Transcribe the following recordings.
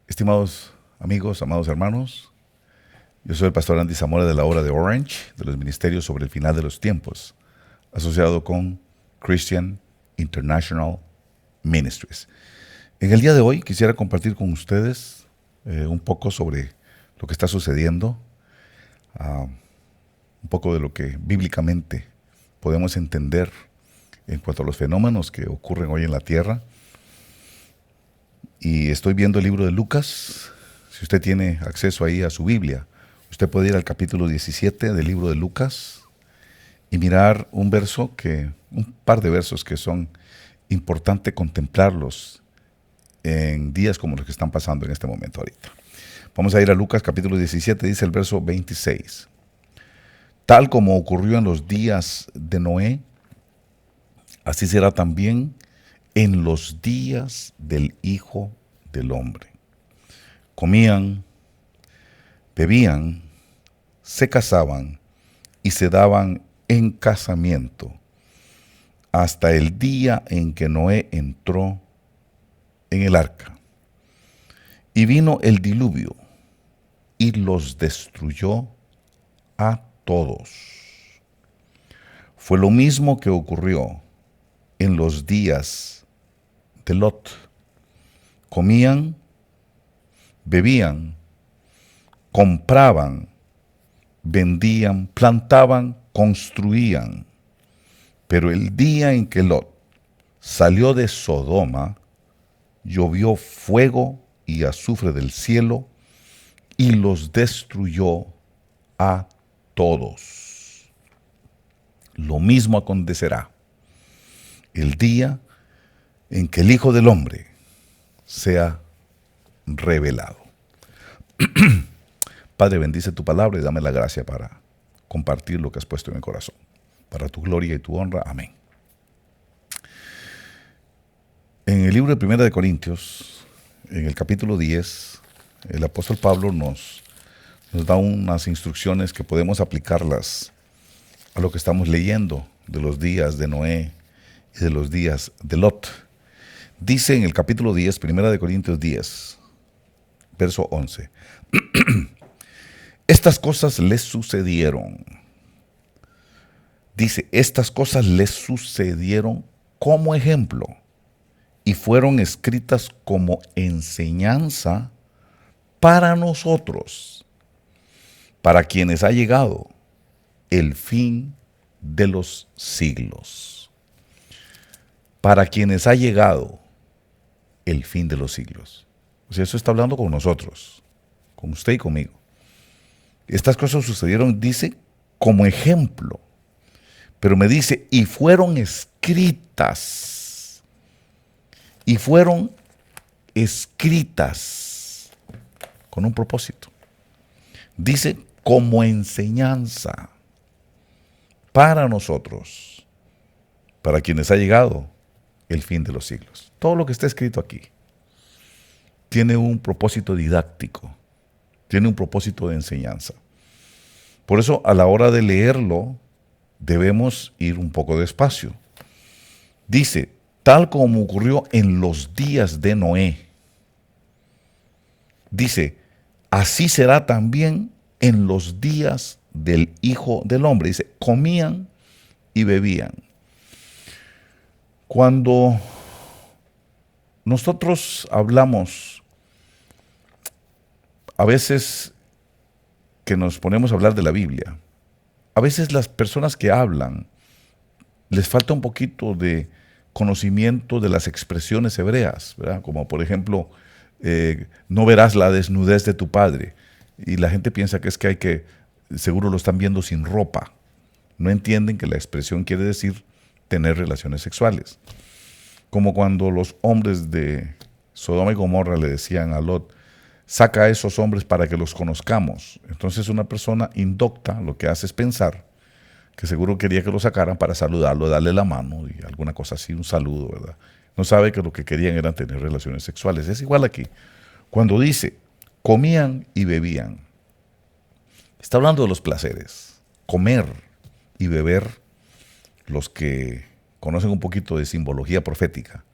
Estimados amigos, amados hermanos, yo soy el pastor Andy Zamora de la obra de Orange, de los ministerios sobre el final de los tiempos, asociado con Christian International Ministries. En el día de hoy quisiera compartir con ustedes un poco sobre lo que está sucediendo, un poco de lo que bíblicamente podemos entender en cuanto a los fenómenos que ocurren hoy en la tierra. Y estoy viendo el libro de Lucas. Si usted tiene acceso ahí a su Biblia, usted puede ir al capítulo 17 del libro de Lucas y mirar un par de versos que son importantes contemplarlos en días como los que están pasando en este momento ahorita. Vamos a ir a Lucas capítulo 17, dice el verso 26. Tal como ocurrió en los días de Noé, así será también en los días del Hijo del Hombre. Comían, bebían, se casaban y se daban en casamiento hasta el día en que Noé entró en el arca. Y vino el diluvio y los destruyó a todos. Fue lo mismo que ocurrió en los días de Lot. Comían, bebían, compraban, vendían, plantaban, construían. Pero el día en que Lot salió de Sodoma, llovió fuego y azufre del cielo y los destruyó a todos. Lo mismo acontecerá el día en que el Hijo del Hombre sea revelado. Padre, bendice tu palabra y dame la gracia para compartir lo que has puesto en mi corazón. Para tu gloria y tu honra. Amén. En el libro de Primera de Corintios, en el capítulo 10, el apóstol Pablo nos da unas instrucciones que podemos aplicarlas a lo que estamos leyendo de los días de Noé y de los días de Lot. Dice en el capítulo 10, Primera de Corintios 10, verso 11. Estas cosas les sucedieron. Dice, estas cosas les sucedieron como ejemplo y fueron escritas como enseñanza para nosotros, para quienes ha llegado el fin de los siglos. Para quienes ha llegado el fin de los siglos. O sea, eso está hablando con nosotros, con usted y conmigo. Estas cosas sucedieron, dice, como ejemplo. Pero me dice, y fueron escritas. Y fueron escritas con un propósito. Dice, como enseñanza para nosotros, para quienes ha llegado el fin de los siglos. Todo lo que está escrito aquí tiene un propósito didáctico, tiene un propósito de enseñanza. Por eso, a la hora de leerlo, debemos ir un poco despacio. Dice, tal como ocurrió en los días de Noé. Dice, así será también en los días del Hijo del Hombre. Dice, comían y bebían. Cuando nosotros hablamos, a veces que nos ponemos a hablar de la Biblia, a veces las personas que hablan les falta un poquito de conocimiento de las expresiones hebreas, ¿verdad? Como por ejemplo, no verás la desnudez de tu padre. Y la gente piensa que es que seguro lo están viendo sin ropa. No entienden que la expresión quiere decir tener relaciones sexuales. Como cuando los hombres de Sodoma y Gomorra le decían a Lot, saca a esos hombres para que los conozcamos. Entonces una persona indocta lo que hace es pensar que seguro quería que lo sacaran para saludarlo, darle la mano y alguna cosa así, un saludo, ¿verdad? No sabe que lo que querían era tener relaciones sexuales. Es igual aquí. Cuando dice, comían y bebían, está hablando de los placeres. Comer y beber, los que conocen un poquito de simbología profética,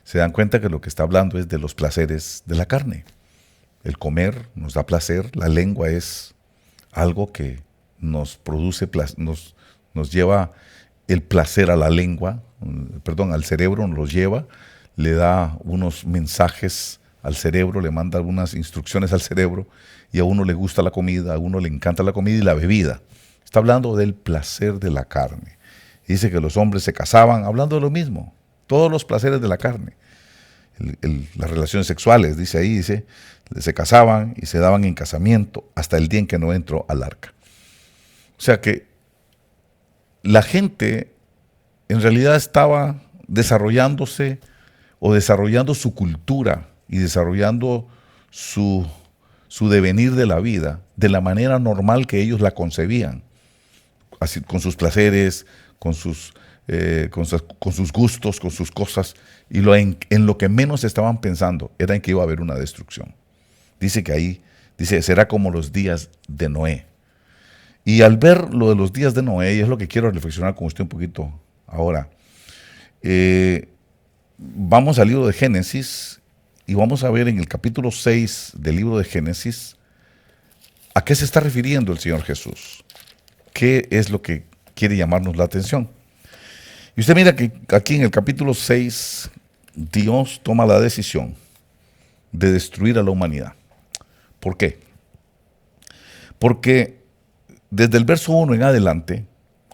se dan cuenta que lo que está hablando es de los placeres de la carne. El comer nos da placer. La lengua es algo que nos produce, nos lleva el placer a la lengua, perdón, al cerebro, nos lo lleva, le da unos mensajes al cerebro, le manda algunas instrucciones al cerebro, y a uno le gusta la comida, a uno le encanta la comida y la bebida. Está hablando del placer de la carne. Dice que los hombres se casaban hablando de lo mismo, todos los placeres de la carne. Las relaciones sexuales, dice ahí, dice, se casaban y se daban en casamiento hasta el día en que no entró al arca. O sea que la gente en realidad estaba desarrollándose o desarrollando su cultura y desarrollando su devenir de la vida de la manera normal que ellos la concebían, así, con sus placeres, con sus gustos, con sus cosas, y en lo que menos estaban pensando era en que iba a haber una destrucción. Dice que ahí, dice, será como los días de Noé. Y al ver lo de los días de Noé, y es lo que quiero reflexionar con usted un poquito ahora, vamos al libro de Génesis y vamos a ver en el capítulo 6 del libro de Génesis a qué se está refiriendo el Señor Jesús. ¿Qué es lo que quiere llamarnos la atención? Y usted mira que aquí en el capítulo 6, Dios toma la decisión de destruir a la humanidad. ¿Por qué? Porque desde el verso 1 en adelante,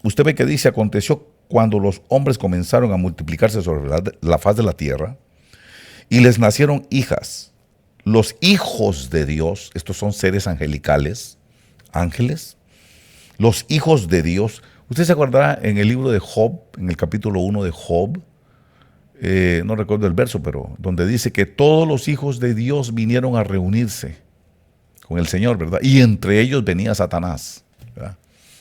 usted ve que dice, aconteció cuando los hombres comenzaron a multiplicarse sobre la faz de la tierra, y les nacieron hijas. Los hijos de Dios, estos son seres angelicales, ángeles, los hijos de Dios. Usted se acordará en el libro de Job, en el capítulo 1 de Job, no recuerdo el verso, pero donde dice que todos los hijos de Dios vinieron a reunirse con el Señor, ¿verdad? Y entre ellos venía Satanás, ¿verdad?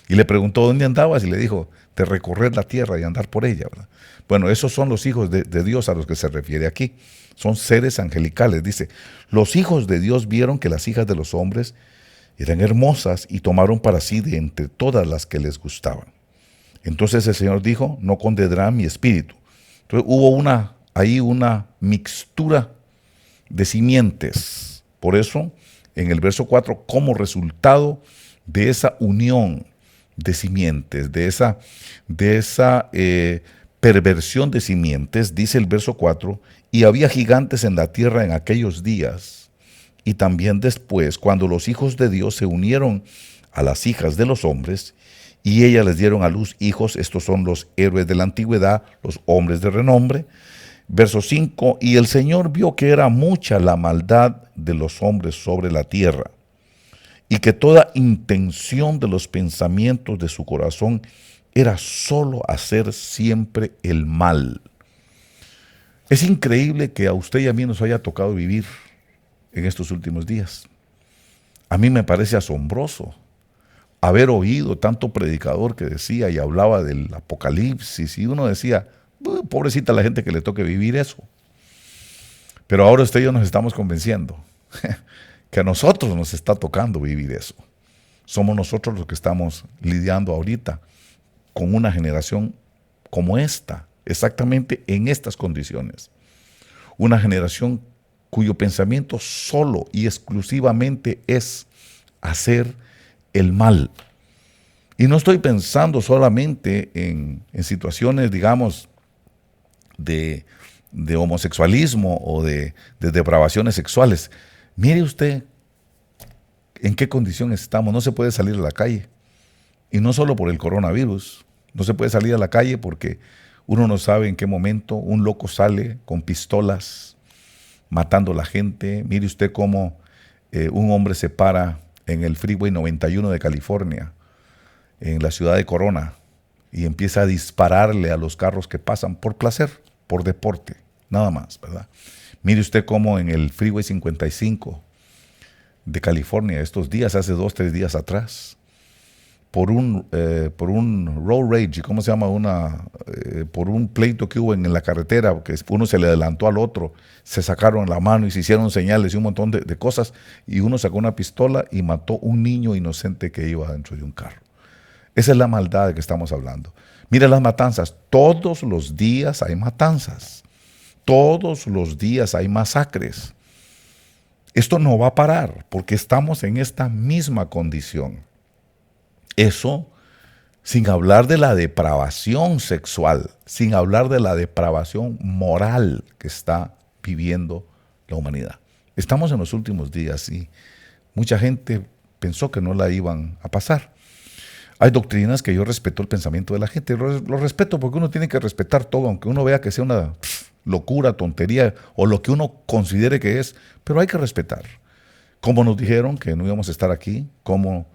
Y le preguntó dónde andabas y le dijo, de recorrer la tierra y andar por ella, ¿verdad? Bueno, esos son los hijos de Dios a los que se refiere aquí. Son seres angelicales. Dice, los hijos de Dios vieron que las hijas de los hombres eran hermosas y tomaron para sí de entre todas las que les gustaban. Entonces el Señor dijo, no condenará mi espíritu. Entonces hubo ahí una mixtura de simientes. Por eso, en el verso 4, como resultado de esa unión de simientes, de esa perversión de simientes, dice el verso 4, y había gigantes en la tierra en aquellos días, y también después, cuando los hijos de Dios se unieron a las hijas de los hombres, y ellas les dieron a luz hijos. Estos son los héroes de la antigüedad, los hombres de renombre. Verso 5, y el Señor vio que era mucha la maldad de los hombres sobre la tierra, y que toda intención de los pensamientos de su corazón era solo hacer siempre el mal. Es increíble que a usted y a mí nos haya tocado vivir en estos últimos días. A mí me parece asombroso haber oído tanto predicador que decía y hablaba del apocalipsis, y uno decía, pobrecita la gente que le toque vivir eso. Pero ahora usted y yo nos estamos convenciendo que a nosotros nos está tocando vivir eso. Somos nosotros los que estamos lidiando ahorita con una generación como esta, exactamente en estas condiciones. Una generación cuyo pensamiento solo y exclusivamente es hacer el mal. Y no estoy pensando solamente en situaciones, digamos, de homosexualismo o de depravaciones sexuales. Mire usted en qué condición estamos. No se puede salir a la calle. Y no solo por el coronavirus. No se puede salir a la calle porque uno no sabe en qué momento un loco sale con pistolas matando a la gente. Mire usted cómo un hombre se para en el Freeway 91 de California, en la ciudad de Corona, y empieza a dispararle a los carros que pasan por placer, por deporte, nada más, ¿verdad? Mire usted cómo en el Freeway 55 de California, estos días, hace 2-3 días atrás, por un road rage, ¿cómo se llama? Por un pleito que hubo en la carretera, que uno se le adelantó al otro, se sacaron la mano y se hicieron señales y un montón de cosas, y uno sacó una pistola y mató un niño inocente que iba dentro de un carro. Esa es la maldad de que estamos hablando. Mira las matanzas, todos los días hay matanzas, todos los días hay masacres. Esto no va a parar porque estamos en esta misma condición. Eso sin hablar de la depravación sexual, sin hablar de la depravación moral que está viviendo la humanidad. Estamos en los últimos días y mucha gente pensó que no la iban a pasar. Hay doctrinas que yo respeto el pensamiento de la gente, lo respeto porque uno tiene que respetar todo, aunque uno vea que sea una locura, tontería o lo que uno considere que es, pero hay que respetar. Como nos dijeron que no íbamos a estar aquí, como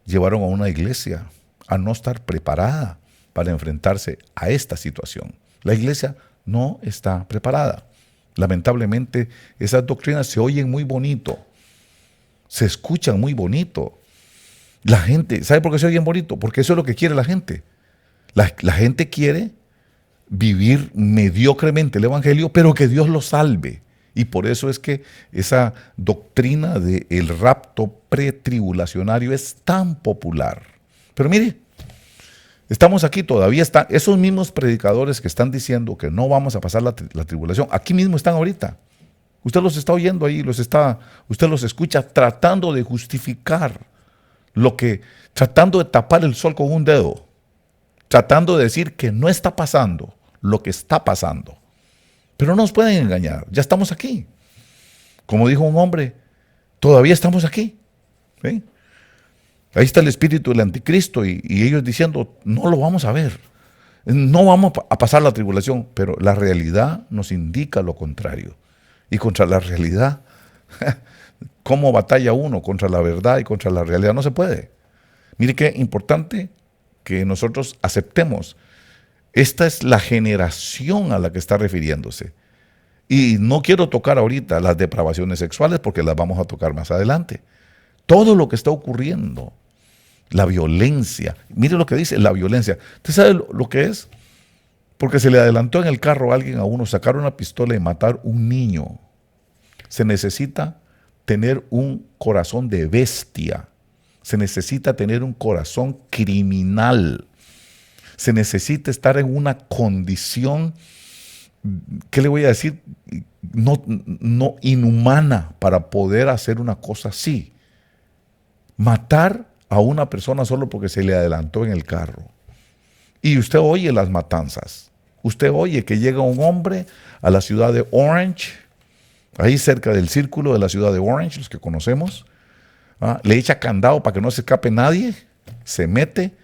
llevaron a una iglesia a no estar preparada para enfrentarse a esta situación. La iglesia no está preparada. Lamentablemente, esas doctrinas se oyen muy bonito, se escuchan muy bonito. La gente, ¿sabe por qué se oyen bonito? Porque eso es lo que quiere la gente. La gente quiere vivir mediocremente el evangelio, pero que Dios lo salve. Y por eso es que esa doctrina del rapto pretribulacionario es tan popular. Pero mire, estamos aquí, todavía están esos mismos predicadores que están diciendo que no vamos a pasar la tribulación. Aquí mismo están ahorita. Usted los está oyendo ahí, usted los escucha tratando de justificar tratando de tapar el sol con un dedo, tratando de decir que no está pasando lo que está pasando. Pero no nos pueden engañar, ya estamos aquí. Como dijo un hombre, todavía estamos aquí. ¿Sí? Ahí está el espíritu del anticristo y ellos diciendo, no lo vamos a ver, no vamos a pasar la tribulación, pero la realidad nos indica lo contrario. Y contra la realidad, ¿cómo batalla uno contra la verdad y contra la realidad? No se puede. Mire qué importante que nosotros aceptemos. Esta es la generación a la que está refiriéndose. Y no quiero tocar ahorita las depravaciones sexuales porque las vamos a tocar más adelante. Todo lo que está ocurriendo, la violencia. Mire lo que dice, la violencia. ¿Usted sabe lo que es? Porque se le adelantó en el carro a alguien a uno, sacar una pistola y matar un niño. Se necesita tener un corazón de bestia. Se necesita tener un corazón criminal. Se necesita estar en una condición, ¿qué le voy a decir? No inhumana para poder hacer una cosa así. Matar a una persona solo porque se le adelantó en el carro. Y usted oye las matanzas. Usted oye que llega un hombre a la ciudad de Orange, ahí cerca del círculo de la ciudad de Orange, los que conocemos, le echa candado para que no se escape nadie, se mete.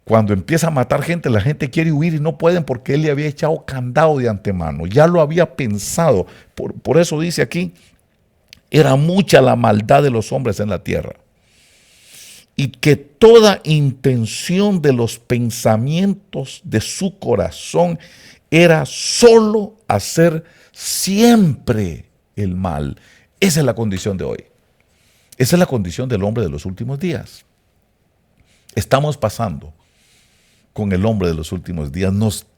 Cuando empieza a matar gente, la gente quiere huir y no pueden porque él le había echado candado de antemano, ya lo había pensado. Por eso dice aquí, era mucha la maldad de los hombres en la tierra. Y que toda intención de los pensamientos de su corazón era solo hacer siempre el mal. Esa es la condición de hoy. Esa es la condición del hombre de los últimos días. Estamos pasando con el hombre de los últimos días.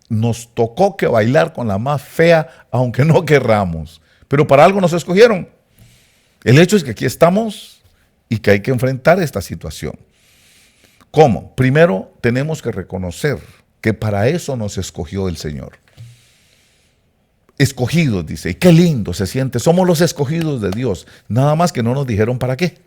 Nos tocó que bailar con la más fea, aunque no querramos. Pero para algo nos escogieron. El hecho es que aquí estamos y que hay que enfrentar esta situación. ¿Cómo? Primero tenemos que reconocer que para eso nos escogió el Señor. Escogidos, dice, y qué lindo se siente, somos los escogidos de Dios, nada más que no nos dijeron para qué.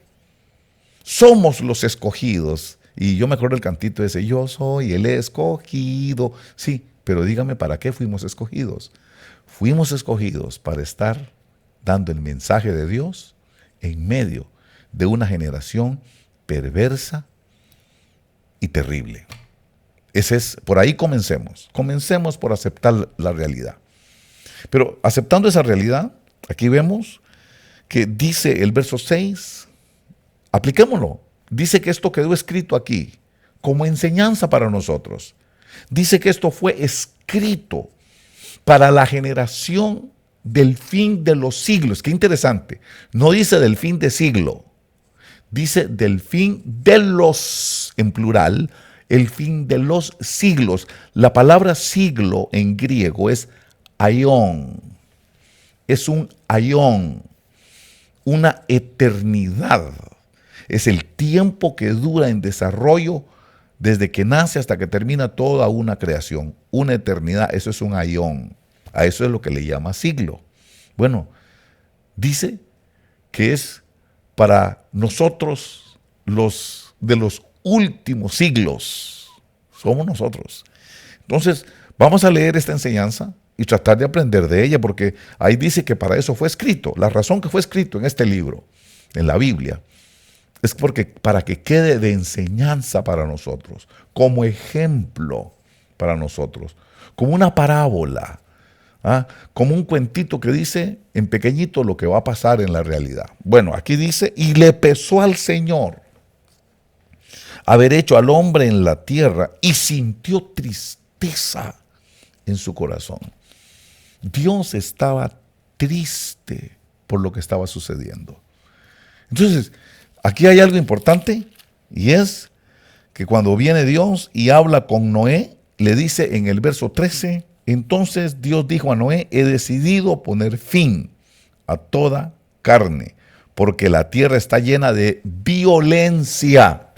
Somos los escogidos, y yo me acuerdo del cantito ese, yo soy el escogido, sí, pero dígame para qué fuimos escogidos. Fuimos escogidos para estar dando el mensaje de Dios en medio de una generación perversa y terrible. Por ahí comencemos por aceptar la realidad. Pero aceptando esa realidad, aquí vemos que dice el verso 6, apliquémoslo, dice que esto quedó escrito aquí como enseñanza para nosotros. Dice que esto fue escrito para la generación del fin de los siglos. Qué interesante, no dice del fin de siglo, dice del fin de los, en plural, el fin de los siglos. La palabra siglo en griego es aión, es un aión, una eternidad. Es el tiempo que dura en desarrollo desde que nace hasta que termina toda una creación. Una eternidad, eso es un aión. A eso es lo que le llama siglo. Bueno, dice que es para nosotros los de los últimos siglos. Somos nosotros. Entonces, vamos a leer esta enseñanza y tratar de aprender de ella, porque ahí dice que para eso fue escrito. La razón que fue escrito en este libro, en la Biblia, es porque para que quede de enseñanza para nosotros, como ejemplo para nosotros, como una parábola, como un cuentito que dice en pequeñito lo que va a pasar en la realidad. Bueno, aquí dice, y le pesó al Señor haber hecho al hombre en la tierra y sintió tristeza en su corazón. Dios estaba triste por lo que estaba sucediendo. Entonces, aquí hay algo importante, y es que cuando viene Dios y habla con Noé, le dice en el verso 13, entonces Dios dijo a Noé, he decidido poner fin a toda carne, porque la tierra está llena de violencia.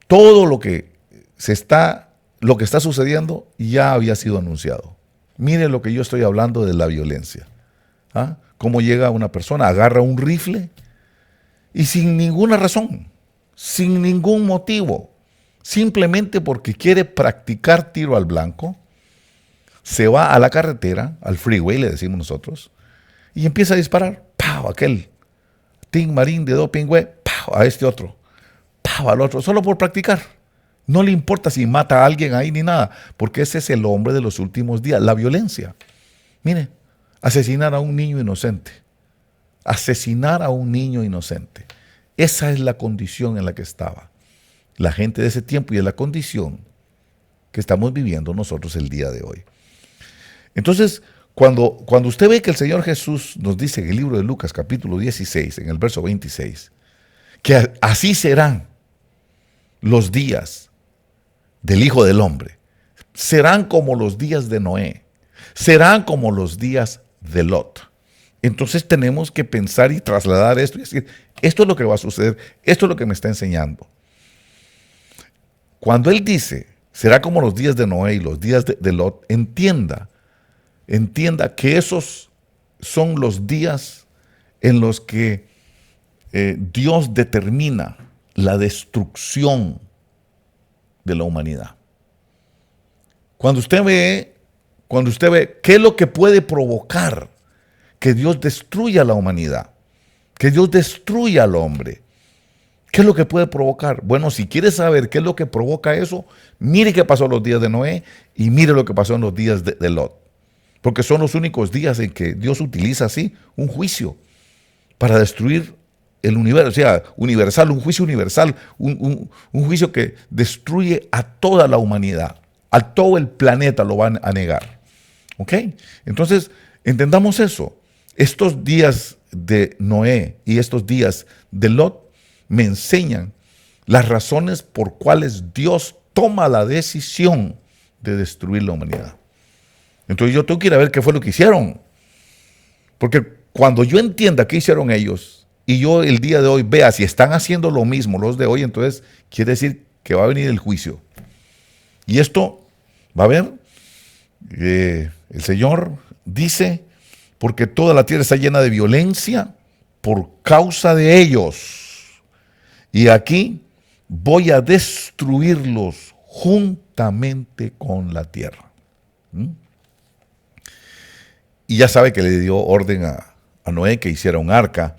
Todo lo que está sucediendo ya había sido anunciado. Mire lo que yo estoy hablando de la violencia. Cómo llega una persona, agarra un rifle y sin ninguna razón, sin ningún motivo, simplemente porque quiere practicar tiro al blanco, se va a la carretera, al freeway le decimos nosotros, y empieza a disparar. ¡Pau! Aquel Tim Marín de Dopingüe, ¡pau! A este otro, ¡pau! Al otro, solo por practicar. No le importa si mata a alguien ahí ni nada, porque ese es el hombre de los últimos días, la violencia. Mire, asesinar a un niño inocente. Asesinar a un niño inocente. Esa es la condición en la que estaba la gente de ese tiempo y es la condición que estamos viviendo nosotros el día de hoy. Entonces, cuando usted ve que el Señor Jesús nos dice en el libro de Lucas capítulo 16, en el verso 26, que así serán los días del Hijo del Hombre, serán como los días de Noé, serán como los días de Lot. Entonces tenemos que pensar y trasladar esto y decir, esto es lo que va a suceder, esto es lo que me está enseñando. Cuando Él dice, será como los días de Noé y los días de Lot, entienda que esos son los días en los que Dios determina la destrucción de la humanidad. Cuando usted ve qué es lo que puede provocar que Dios destruya la humanidad, que Dios destruya al hombre, ¿qué es lo que puede provocar? Bueno, si quiere saber qué es lo que provoca eso, mire qué pasó en los días de Noé y mire lo que pasó en los días de Lot. Porque son los únicos días en que Dios utiliza así un juicio para destruir el universo, o sea, universal, un juicio universal, un juicio que destruye a toda la humanidad, a todo el planeta lo van a negar. ¿Ok? Entonces, entendamos eso. Estos días de Noé y estos días de Lot me enseñan las razones por cuales Dios toma la decisión de destruir la humanidad. Entonces yo tengo que ir a ver qué fue lo que hicieron. Porque cuando yo entienda qué hicieron ellos y yo el día de hoy vea si están haciendo lo mismo los de hoy, entonces quiere decir que va a venir el juicio. Y esto va a ver, el Señor dice, porque toda la tierra está llena de violencia por causa de ellos. Y aquí voy a destruirlos juntamente con la tierra. Y ya sabe que le dio orden a Noé que hiciera un arca.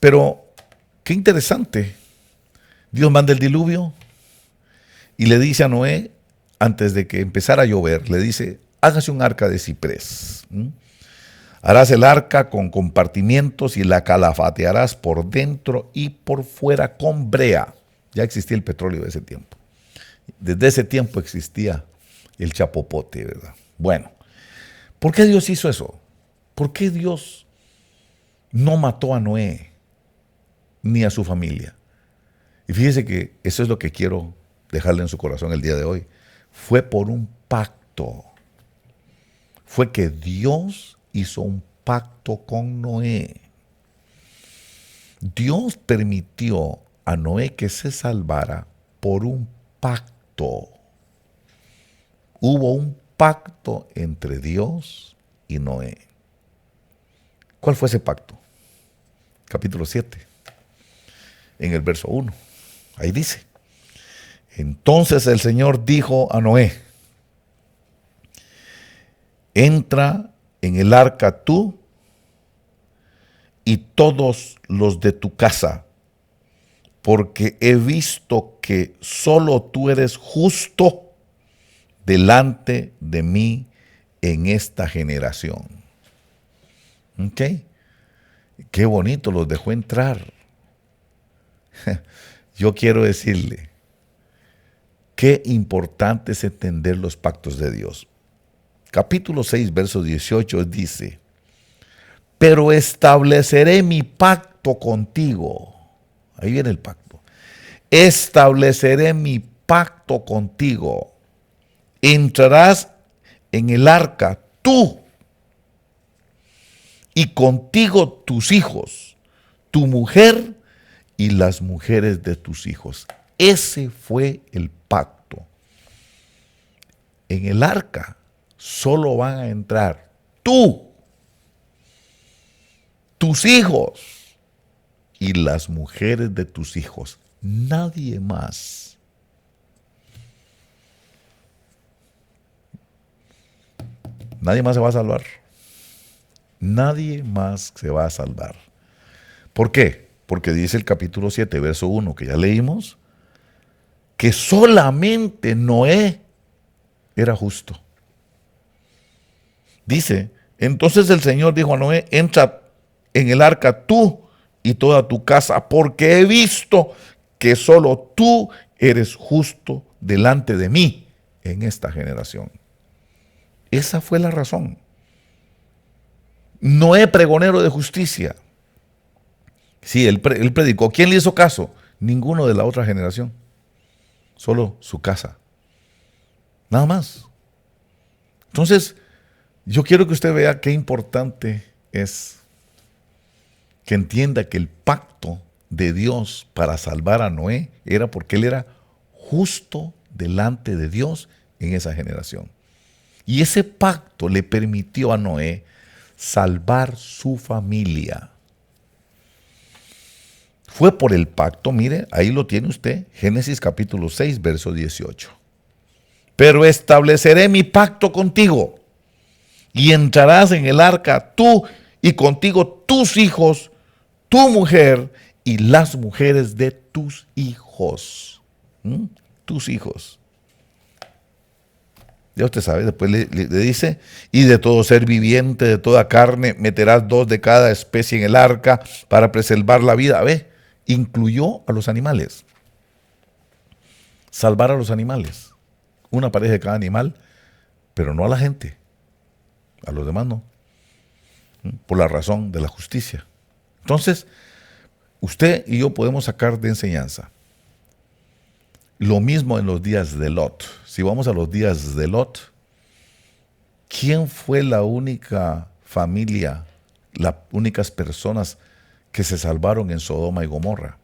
Pero qué interesante. Dios manda el diluvio y le dice a Noé, antes de que empezara a llover, le dice, hágase un arca de ciprés. Harás el arca con compartimientos y la calafatearás por dentro y por fuera con brea. Ya existía el petróleo de ese tiempo. Desde ese tiempo existía el chapopote, ¿verdad? Bueno, ¿por qué Dios hizo eso? ¿Por qué Dios no mató a Noé ni a su familia? Y fíjese que eso es lo que quiero dejarle en su corazón el día de hoy. Fue por un pacto. Fue que Dios hizo un pacto con Noé. Dios permitió a Noé que se salvara por un pacto. Hubo un pacto entre Dios y Noé. ¿Cuál fue ese pacto? capítulo 7, en el verso 1. Ahí dice: entonces el Señor dijo a Noé: entra en el arca tú y todos los de tu casa, porque he visto que solo tú eres justo delante de mí en esta generación. ¿Ok? Qué bonito, los dejó entrar. Yo quiero decirle, qué importante es entender los pactos de Dios. Capítulo 6, verso 18 dice: pero estableceré mi pacto contigo. Ahí viene el pacto. Estableceré mi pacto contigo. Entrarás en el arca tú y contigo tus hijos, tu mujer y las mujeres de tus hijos. Ese fue el pacto. En el arca solo van a entrar tú, tus hijos y las mujeres de tus hijos. Nadie más. Nadie más se va a salvar. Nadie más se va a salvar. ¿Por qué? Porque dice el capítulo 7, verso 1, que ya leímos, que solamente Noé era justo. Dice: entonces el Señor dijo a Noé: entra en el arca tú y toda tu casa, porque he visto que solo tú eres justo delante de mí en esta generación. Esa fue la razón. Noé, pregonero de justicia. Sí, él predicó. ¿Quién le hizo caso? Ninguno de la otra generación. Solo su casa. Nada más. Entonces, yo quiero que usted vea qué importante es que entienda que el pacto de Dios para salvar a Noé era porque él era justo delante de Dios en esa generación. Y ese pacto le permitió a Noé salvar su familia. Fue por el pacto, mire, ahí lo tiene usted, Génesis capítulo 6, verso 18. Pero estableceré mi pacto contigo, y entrarás en el arca tú y contigo tus hijos, tu mujer y las mujeres de tus hijos. Tus hijos. Ya usted sabe, después le dice: y de todo ser viviente, de toda carne, meterás 2 de cada especie en el arca para preservar la vida. Ve, incluyó a los animales. Salvar a los animales. Una pareja de cada animal, pero no a la gente. A los demás no. Por la razón de la justicia. Entonces, usted y yo podemos sacar de enseñanza. Lo mismo en los días de Lot. Si vamos a los días de Lot, ¿quién fue la única familia, las únicas personas que se salvaron en Sodoma y Gomorra?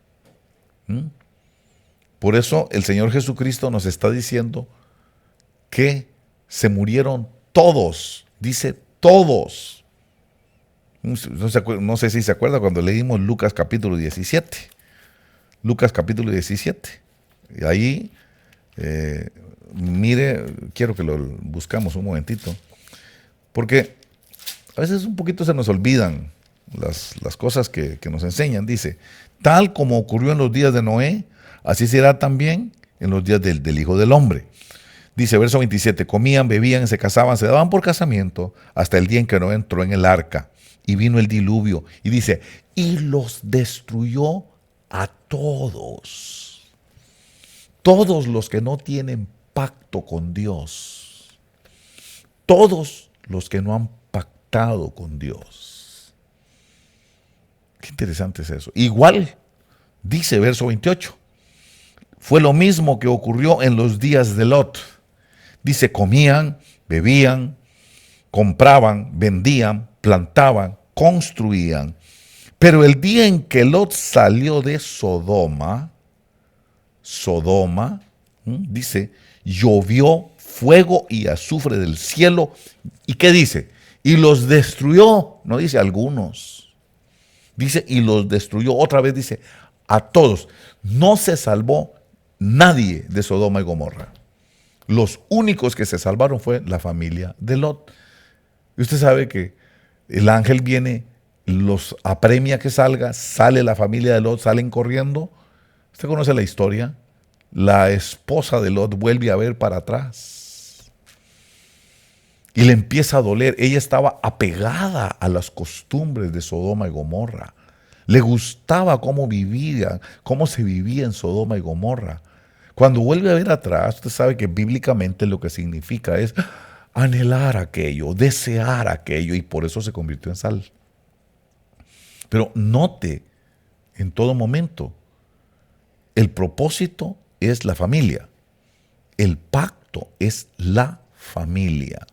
Por eso el Señor Jesucristo nos está diciendo que se murieron todos. Dice todos. No sé si se acuerda cuando leímos Lucas capítulo 17. Lucas capítulo 17. Y ahí, mire, quiero que lo buscamos un momentito, porque a veces un poquito se nos olvidan las cosas que nos enseñan. Dice: tal como ocurrió en los días de Noé, así será también en los días del Hijo del Hombre. Dice, verso 27, comían, bebían, se casaban, se daban por casamiento, hasta el día en que Noé entró en el arca, y vino el diluvio, y dice, y los destruyó a todos. Todos los que no tienen pacto con Dios. Todos los que no han pactado con Dios. Qué interesante es eso. Igual, dice verso 28, fue lo mismo que ocurrió en los días de Lot. Dice, comían, bebían, compraban, vendían, plantaban, construían. Pero el día en que Lot salió de Sodoma, dice, llovió fuego y azufre del cielo. ¿Y qué dice? Y los destruyó, no dice algunos. Dice, y los destruyó. Otra vez dice, a todos. No se salvó nadie de Sodoma y Gomorra. Los únicos que se salvaron fue la familia de Lot. Y usted sabe que el ángel viene, los apremia que salga, sale la familia de Lot, salen corriendo. Usted conoce la historia. La esposa de Lot vuelve a ver para atrás y le empieza a doler. Ella estaba apegada a las costumbres de Sodoma y Gomorra. Le gustaba cómo vivían, cómo se vivía en Sodoma y Gomorra. Cuando vuelve a ver atrás, usted sabe que bíblicamente lo que significa es anhelar aquello, desear aquello, y por eso se convirtió en sal. Pero note en todo momento, el propósito es la familia. El pacto es la familia.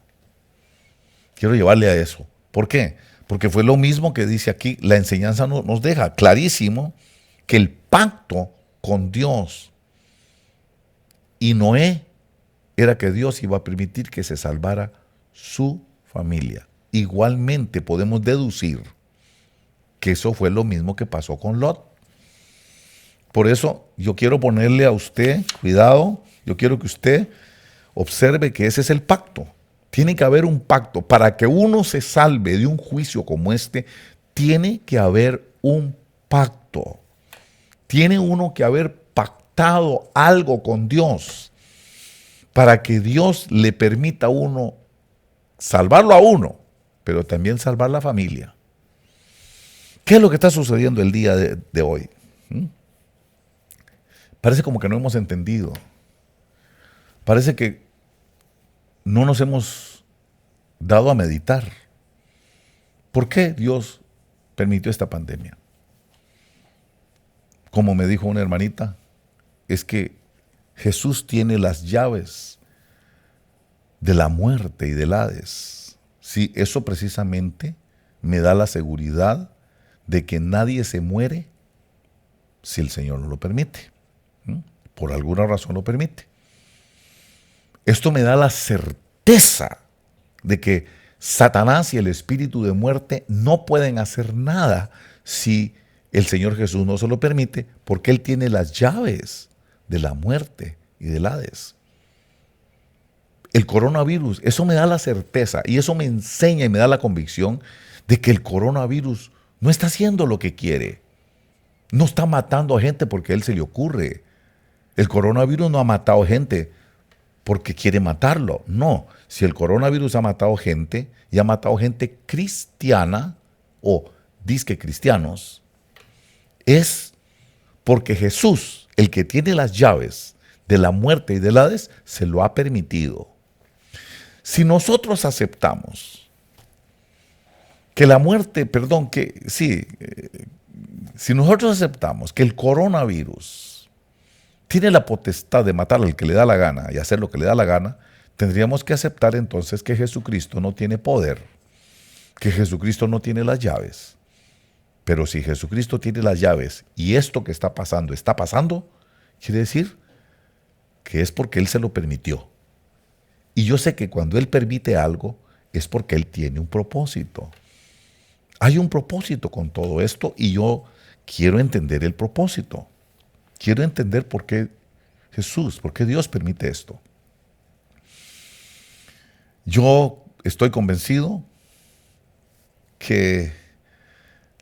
Quiero llevarle a eso. ¿Por qué? Porque fue lo mismo que dice aquí. La enseñanza nos deja clarísimo que el pacto con Dios y Noé era que Dios iba a permitir que se salvara su familia. Igualmente podemos deducir que eso fue lo mismo que pasó con Lot. Por eso yo quiero ponerle a usted, cuidado, yo quiero que usted observe que ese es el pacto. Tiene que haber un pacto. Para que uno se salve de un juicio como este, tiene que haber un pacto. Tiene uno que haber pactado algo con Dios para que Dios le permita a uno salvarlo a uno, pero también salvar la familia. ¿Qué es lo que está sucediendo el día de hoy? Parece como que no hemos entendido. Parece que no nos hemos dado a meditar. ¿Por qué Dios permitió esta pandemia? Como me dijo una hermanita, es que Jesús tiene las llaves de la muerte y del Hades. Sí, eso precisamente me da la seguridad de que nadie se muere si el Señor no lo permite. Por alguna razón lo permite. Esto me da la certeza de que Satanás y el espíritu de muerte no pueden hacer nada si el Señor Jesús no se lo permite, porque Él tiene las llaves de la muerte y del Hades. El coronavirus, eso me da la certeza y eso me enseña y me da la convicción de que el coronavirus no está haciendo lo que quiere. No está matando a gente porque a él se le ocurre. El coronavirus no ha matado gente porque quiere matarlo. No, si el coronavirus ha matado gente y ha matado gente cristiana o disque cristianos, es porque Jesús, el que tiene las llaves de la muerte y del Hades, se lo ha permitido. Si nosotros aceptamos que la muerte, si nosotros aceptamos que el coronavirus tiene la potestad de matar al que le da la gana y hacer lo que le da la gana, tendríamos que aceptar entonces que Jesucristo no tiene poder, que Jesucristo no tiene las llaves. Pero si Jesucristo tiene las llaves y esto que está pasando, quiere decir que es porque Él se lo permitió. Y yo sé que cuando Él permite algo es porque Él tiene un propósito. Hay un propósito con todo esto y yo quiero entender el propósito. Quiero entender por qué por qué Dios permite esto. Yo estoy convencido que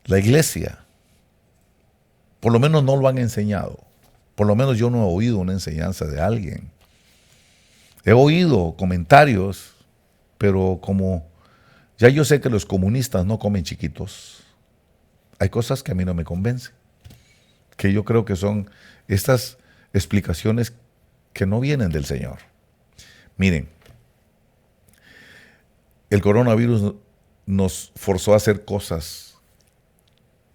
la iglesia, por lo menos no lo han enseñado. Por lo menos yo no he oído una enseñanza de alguien. He oído comentarios, pero como ya yo sé que los comunistas no comen chiquitos, hay cosas que a mí no me convencen, que yo creo que son estas explicaciones que no vienen del Señor. Miren, el coronavirus nos forzó a hacer cosas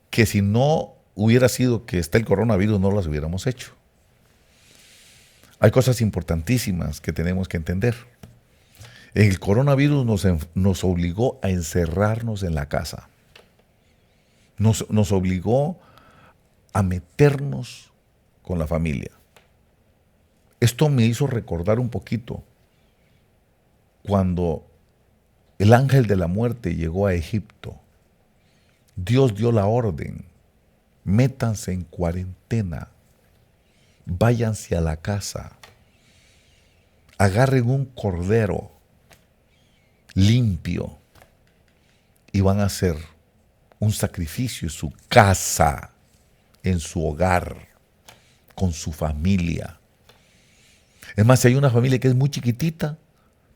que si no hubiera sido que está el coronavirus no las hubiéramos hecho. Hay cosas importantísimas que tenemos que entender. El coronavirus nos obligó a encerrarnos en la casa. Nos obligó a meternos con la familia. Esto me hizo recordar un poquito cuando el ángel de la muerte llegó a Egipto Dios dio la orden, métanse en cuarentena, váyanse a la casa, agarren un cordero limpio y van a hacer un sacrificio en su casa, en su hogar, con su familia. Es más, si hay una familia que es muy chiquitita,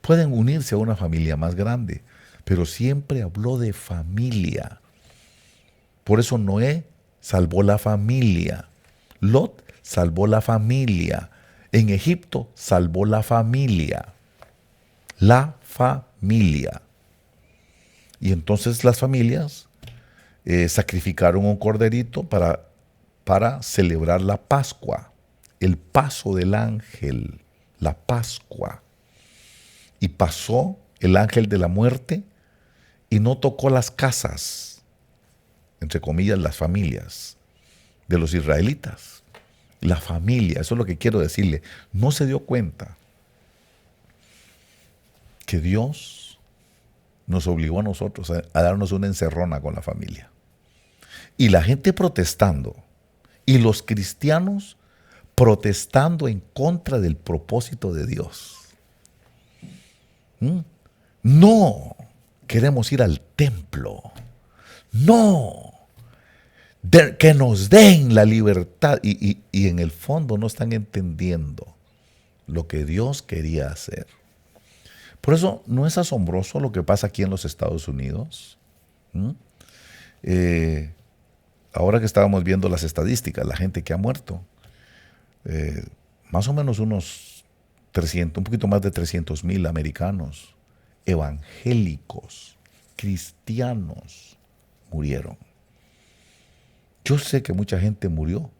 pueden unirse a una familia más grande, pero siempre habló de familia. Por eso Noé salvó la familia, Lot salvó la familia, en Egipto salvó la familia. La familia. Y entonces las familias sacrificaron un corderito para celebrar la Pascua, el paso del ángel, la Pascua. Y pasó el ángel de la muerte y no tocó las casas, entre comillas, las familias de los israelitas. La familia, eso es lo que quiero decirle. No se dio cuenta que Dios nos obligó a nosotros a darnos una encerrona con la familia. Y la gente protestando, y los cristianos protestando en contra del propósito de Dios. No queremos ir al templo. No. Que nos den la libertad. Y en el fondo no están entendiendo lo que Dios quería hacer. Por eso no es asombroso lo que pasa aquí en los Estados Unidos. Ahora que estábamos viendo las estadísticas, la gente que ha muerto, más o menos unos 300, un poquito más de 300,000 americanos evangélicos, cristianos, murieron. Yo sé que mucha gente murió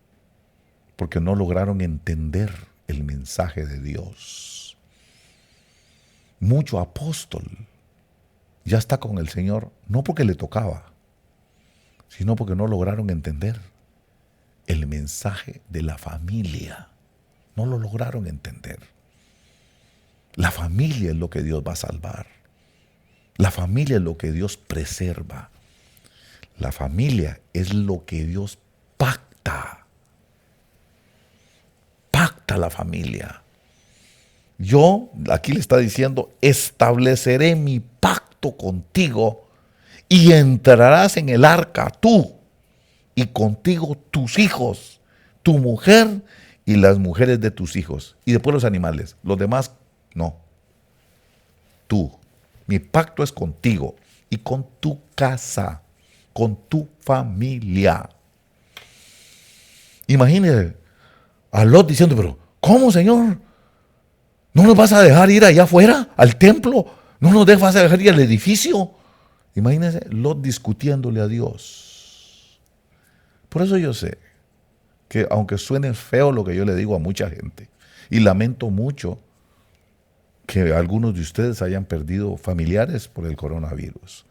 porque no lograron entender el mensaje de Dios. Mucho apóstol ya está con el Señor, no porque le tocaba, sino porque no lograron entender el mensaje de la familia. No lo lograron entender. La familia es lo que Dios va a salvar. La familia es lo que Dios preserva. La familia es lo que Dios pacta. Pacta la familia. Yo, aquí le está diciendo, estableceré mi pacto contigo y entrarás en el arca tú y contigo tus hijos, tu mujer y las mujeres de tus hijos. Y después los animales. Los demás, no. Tú. Mi pacto es contigo y con tu casa, con tu familia. Imagínese a Lot diciendo, pero ¿cómo, Señor? ¿No nos vas a dejar ir allá afuera, al templo? ¿No nos vas a dejar ir al edificio? Imagínense Lot discutiéndole a Dios. Por eso yo sé que aunque suene feo lo que yo le digo a mucha gente, y lamento mucho que algunos de ustedes hayan perdido familiares por el coronavirus,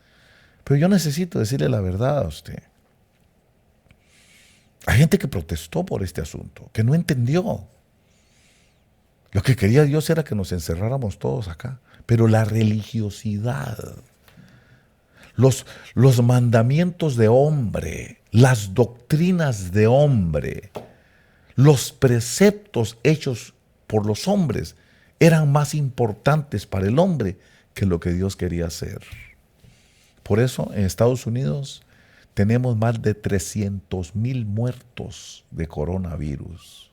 pero yo necesito decirle la verdad a usted. Hay gente que protestó por este asunto, que no entendió. Lo que quería Dios era que nos encerráramos todos acá, pero la religiosidad, los mandamientos de hombre, las doctrinas de hombre, los preceptos hechos por los hombres eran más importantes para el hombre que lo que Dios quería hacer. Por eso en Estados Unidos tenemos más de 300,000 muertos de coronavirus.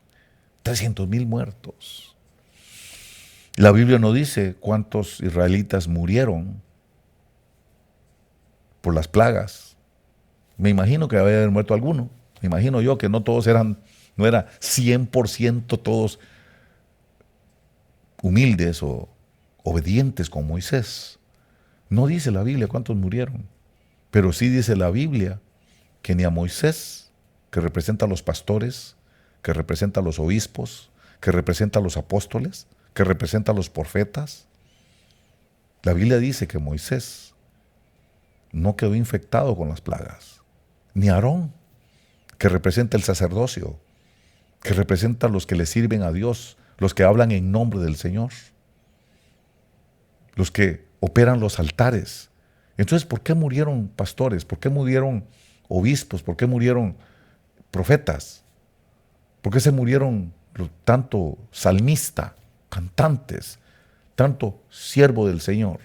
300,000 muertos. La Biblia no dice cuántos israelitas murieron por las plagas. Me imagino que había muerto alguno. Me imagino yo que no todos no era 100% todos humildes o obedientes con Moisés. No dice la Biblia cuántos murieron, pero sí dice la Biblia que ni a Moisés, que representa a los pastores, que representa a los obispos, que representa a los apóstoles, que representa a los profetas. La Biblia dice que Moisés no quedó infectado con las plagas, ni Aarón, que representa el sacerdocio, que representa a los que le sirven a Dios, los que hablan en nombre del Señor, los que operan los altares. Entonces, ¿por qué murieron pastores? ¿Por qué murieron obispos? ¿Por qué murieron profetas? ¿Por qué se murieron tanto salmista, cantantes, tanto siervo del Señor?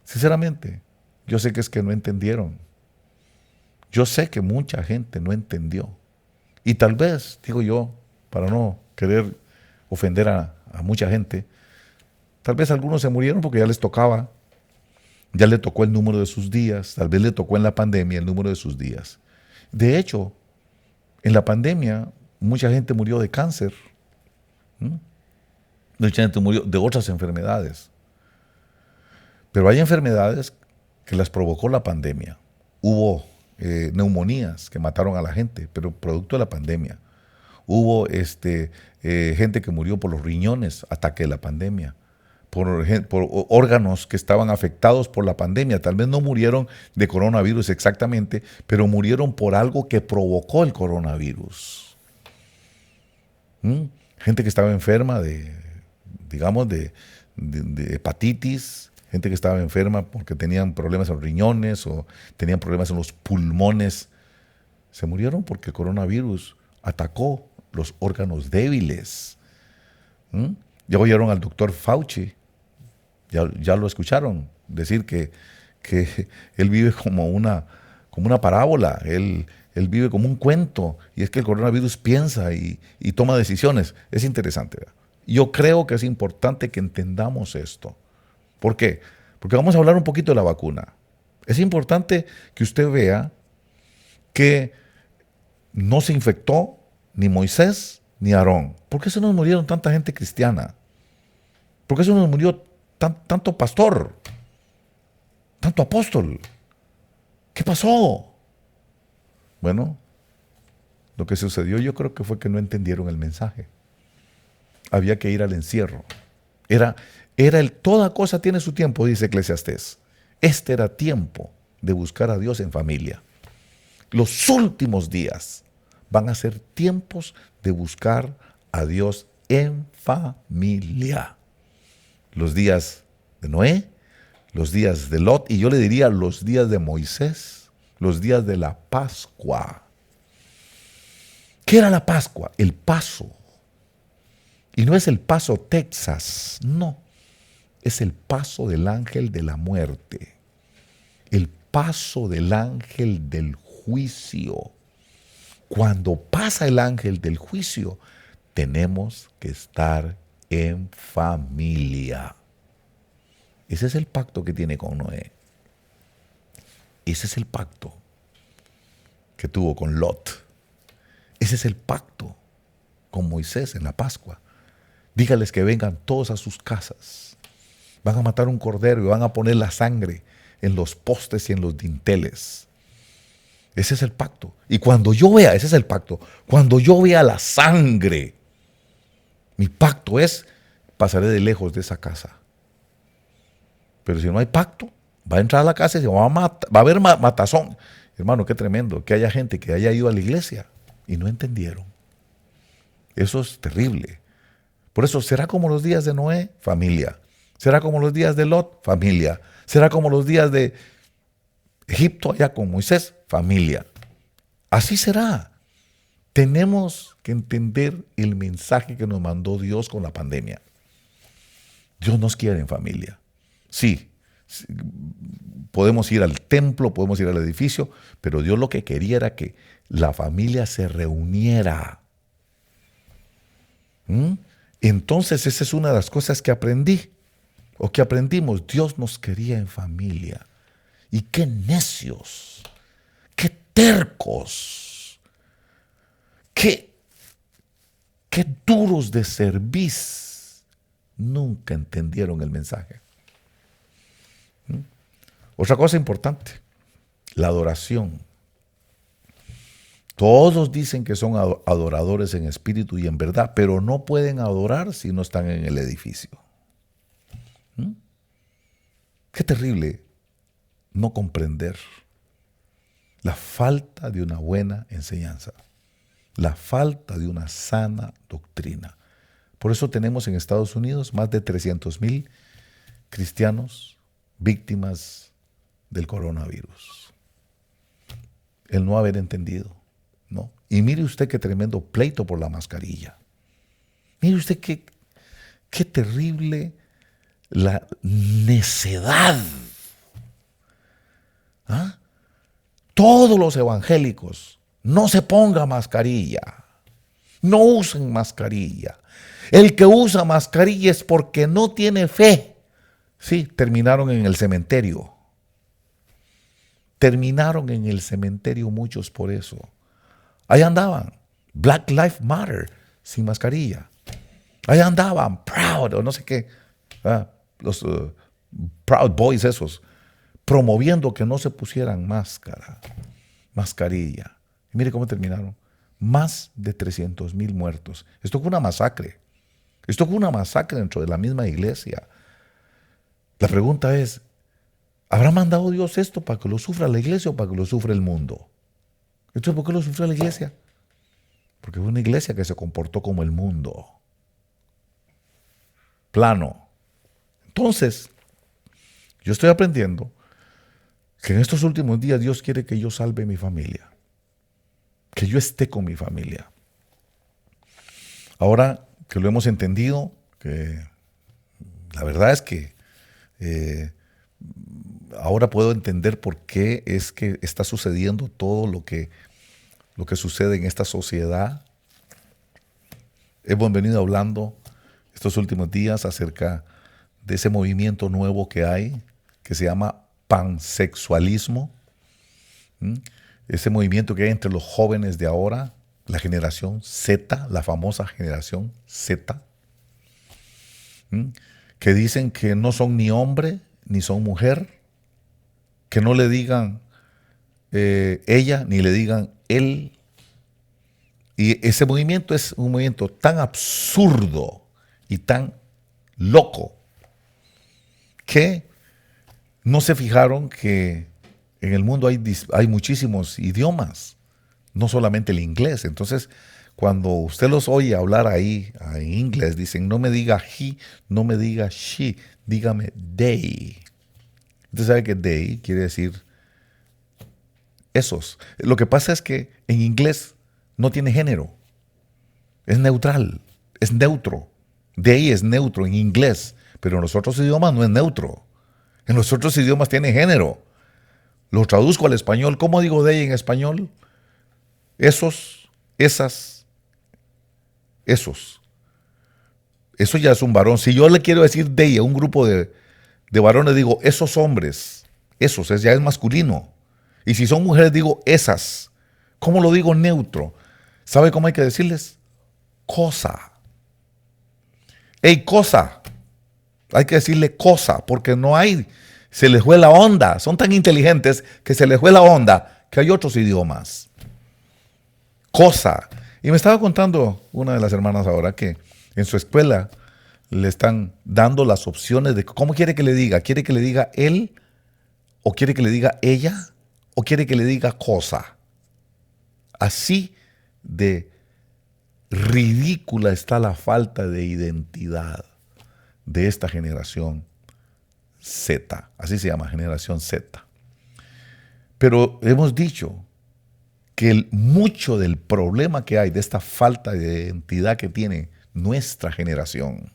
Sinceramente, yo sé que es que no entendieron. Yo sé que mucha gente no entendió. Y tal vez, digo yo, para no querer ofender a mucha gente, tal vez algunos se murieron porque ya les tocaba, ya le tocó el número de sus días, tal vez le tocó en la pandemia el número de sus días. De hecho, en la pandemia mucha gente murió de cáncer, ¿m? Mucha gente murió de otras enfermedades. Pero hay enfermedades que las provocó la pandemia. Hubo neumonías que mataron a la gente, pero producto de la pandemia. Hubo gente que murió por los riñones, ataque de la pandemia. Por órganos que estaban afectados por la pandemia. Tal vez no murieron de coronavirus exactamente, pero murieron por algo que provocó el coronavirus. Gente que estaba enferma digamos, de hepatitis, gente que estaba enferma porque tenían problemas en los riñones o tenían problemas en los pulmones. Se murieron porque el coronavirus atacó los órganos débiles. Ya oyeron al doctor Fauci, ya lo escucharon decir que él vive como una parábola, él vive como un cuento, y es que el coronavirus piensa y toma decisiones. Es interesante, ¿verdad? Yo creo que es importante que entendamos esto. ¿Por qué? Porque vamos a hablar un poquito de la vacuna. Es importante que usted vea que no se infectó ni Moisés ni Aarón. ¿Por qué se nos murieron tanta gente cristiana? ¿Por qué se nos murió tanto pastor? Tanto apóstol. ¿Qué pasó? Bueno, lo que sucedió yo creo que fue que no entendieron el mensaje. Había que ir al encierro. Toda cosa tiene su tiempo, dice Eclesiastés. Este era tiempo de buscar a Dios en familia. Los últimos días van a ser tiempos de buscar a Dios en familia. Los días de Noé, los días de Lot, y yo le diría los días de Moisés, los días de la Pascua. ¿Qué era la Pascua? El paso. Y no es el paso Texas, no. Es el paso del ángel de la muerte. El paso del ángel del juicio. Cuando pasa el ángel del juicio, tenemos que estar en familia. Ese es el pacto que tiene con Noé. Ese es el pacto que tuvo con Lot. Ese es el pacto con Moisés en la Pascua. Dígales que vengan todos a sus casas. Van a matar un cordero y van a poner la sangre en los postes y en los dinteles. Ese es el pacto. Y cuando yo vea, ese es el pacto, cuando yo vea la sangre, mi pacto es, pasaré de lejos de esa casa. Pero si no hay pacto, va a entrar a la casa y se va a matar, va a haber matazón. Hermano, qué tremendo que haya gente que haya ido a la iglesia y no entendieron. Eso es terrible. Por eso, ¿será como los días de Noé? Familia. ¿Será como los días de Lot? Familia. ¿Será como los días de Egipto allá con Moisés? Familia. Así será. Tenemos que entender el mensaje que nos mandó Dios con la pandemia. Dios nos quiere en familia. Sí, podemos ir al templo, podemos ir al edificio, pero Dios lo que quería era que la familia se reuniera. Entonces esa es una de las cosas que aprendí, o que aprendimos. Dios nos quería en familia. Y qué necios, qué tercos, qué duros de cerviz. Nunca entendieron el mensaje. Otra cosa importante, la adoración. Todos dicen que son adoradores en espíritu y en verdad, pero no pueden adorar si no están en el edificio. Qué terrible no comprender la falta de una buena enseñanza, la falta de una sana doctrina. Por eso tenemos en Estados Unidos más de 300,000 cristianos víctimas del coronavirus. el no haber entendido, ¿no? Y mire usted qué tremendo pleito por la mascarilla. Mire usted qué terrible la necedad. ¿Ah? Todos los evangélicos, no se ponga mascarilla, no usen mascarilla. El que usa mascarilla es porque no tiene fe. Sí, terminaron en el cementerio. Terminaron en el cementerio muchos por eso. Ahí andaban, Black Lives Matter, sin mascarilla. Ahí andaban, Proud, o no sé qué, los Proud Boys esos, promoviendo que no se pusieran mascarilla. Y mire cómo terminaron. Más de 300,000 muertos. Esto fue una masacre. Esto fue una masacre dentro de la misma iglesia. La pregunta es, ¿habrá mandado Dios esto para que lo sufra la iglesia o para que lo sufra el mundo? Entonces, ¿por qué lo sufrió la iglesia? Porque fue una iglesia que se comportó como el mundo. Plano. Entonces, yo estoy aprendiendo que en estos últimos días Dios quiere que yo salve mi familia. Que yo esté con mi familia. Ahora que lo hemos entendido, que la verdad es que ahora puedo entender por qué es que está sucediendo todo lo que sucede en esta sociedad. Hemos venido hablando estos últimos días acerca de ese movimiento nuevo que hay, que se llama pansexualismo. Ese movimiento que hay entre los jóvenes de ahora, la generación Z, la famosa generación Z, que dicen que no son ni hombre ni son mujer, que no le digan ella ni le digan él. Y ese movimiento es un movimiento tan absurdo y tan loco que no se fijaron que en el mundo hay muchísimos idiomas, no solamente el inglés. Entonces, cuando usted los oye hablar ahí en inglés, dicen, no me diga he, no me diga she, dígame they. Usted sabe que they quiere decir esos. Lo que pasa es que en inglés no tiene género. Es neutral, es neutro. They es neutro en inglés, pero en los otros idiomas no es neutro. En los otros idiomas tiene género. Lo traduzco al español. ¿Cómo digo they en español? Esos, esas, esos. Eso ya es un varón. Si yo le quiero decir they a un grupo de varones, digo esos hombres. Esos, ya es masculino. Y si son mujeres, digo esas. ¿Cómo lo digo neutro? ¿Sabe cómo hay que decirles? Cosa. Ey, cosa. Hay que decirle cosa, porque no hay, se les fue la onda. Son tan inteligentes que se les fue la onda que hay otros idiomas. Cosa. Y me estaba contando una de las hermanas ahora que en su escuela le están dando las opciones de cómo quiere que le diga. ¿Quiere que le diga él? ¿O quiere que le diga ella? ¿O quiere que le diga cosa? Así de ridícula está la falta de identidad de esta generación Z. Así se llama, generación Z. Pero hemos dicho que mucho del problema que hay de esta falta de identidad que tiene nuestra generación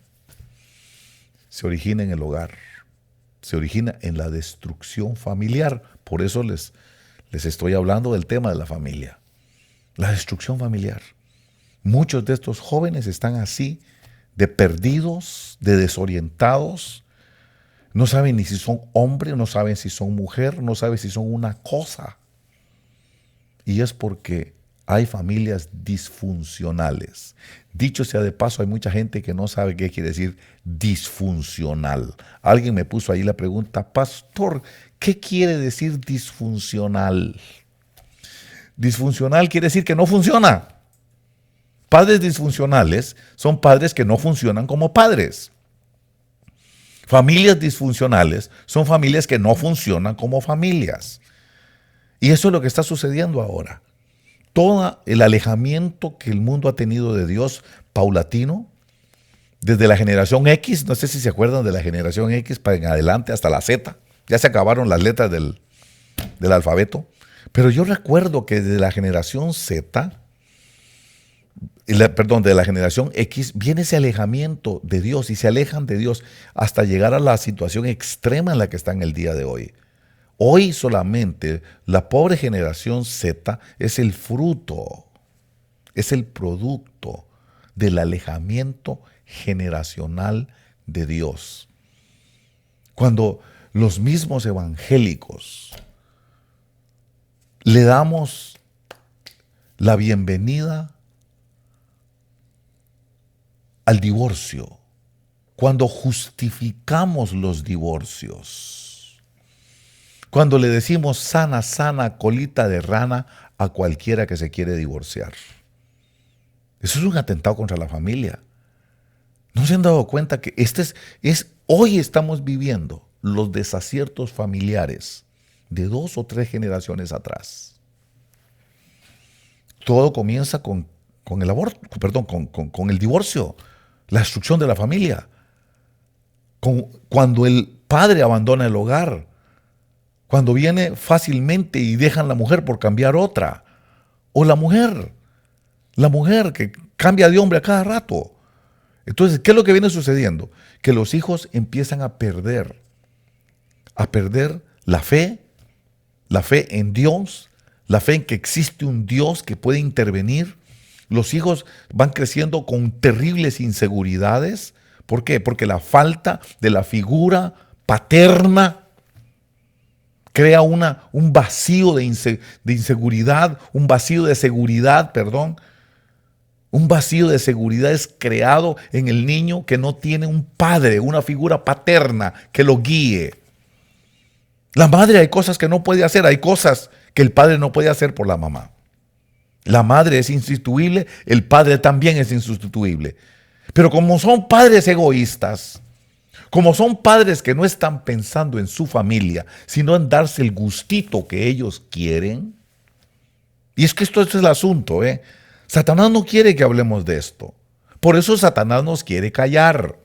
se origina en el hogar, se origina en la destrucción familiar. Por eso les estoy hablando del tema de la familia, la destrucción familiar. Muchos de estos jóvenes están así, de perdidos, de desorientados. No saben ni si son hombre, no saben si son mujer, no saben si son una cosa. Y es porque hay familias disfuncionales. Dicho sea de paso, hay mucha gente que no sabe qué quiere decir disfuncional. Alguien me puso ahí la pregunta, pastor, ¿qué quiere decir disfuncional? Disfuncional quiere decir que no funciona. Padres disfuncionales son padres que no funcionan como padres. Familias disfuncionales son familias que no funcionan como familias. Y eso es lo que está sucediendo ahora. Todo el alejamiento que el mundo ha tenido de Dios paulatino, desde la generación X, no sé si se acuerdan de la generación X para en adelante hasta la Z, ya se acabaron las letras del alfabeto. Pero yo recuerdo que de la generación Z, de la generación X, viene ese alejamiento de Dios y se alejan de Dios hasta llegar a la situación extrema en la que están el día de hoy. Hoy solamente la pobre generación Z es el fruto, es el producto del alejamiento generacional de Dios. Cuando los mismos evangélicos le damos la bienvenida al divorcio, cuando justificamos los divorcios, cuando le decimos sana, sana, colita de rana a cualquiera que se quiere divorciar. Eso es un atentado contra la familia. ¿No se han dado cuenta que hoy estamos viviendo los desaciertos familiares de 2 o 3 generaciones atrás? Todo comienza con el aborto, con el divorcio, la destrucción de la familia. Cuando el padre abandona el hogar, cuando viene fácilmente y dejan la mujer por cambiar otra, o la mujer que cambia de hombre a cada rato. Entonces, ¿qué es lo que viene sucediendo? Que los hijos empiezan a perder la fe en Dios, la fe en que existe un Dios que puede intervenir. Los hijos van creciendo con terribles inseguridades. ¿Por qué? Porque la falta de la figura paterna crea un vacío de inseguridad, un vacío de seguridad, perdón. Un vacío de seguridad es creado en el niño que no tiene un padre, una figura paterna que lo guíe. La madre hay cosas que no puede hacer, hay cosas que el padre no puede hacer por la mamá. La madre es insustituible, el padre también es insustituible. Pero como son padres egoístas, como son padres que no están pensando en su familia, sino en darse el gustito que ellos quieren, y es que esto es el asunto, Satanás no quiere que hablemos de esto. Por eso Satanás nos quiere callar.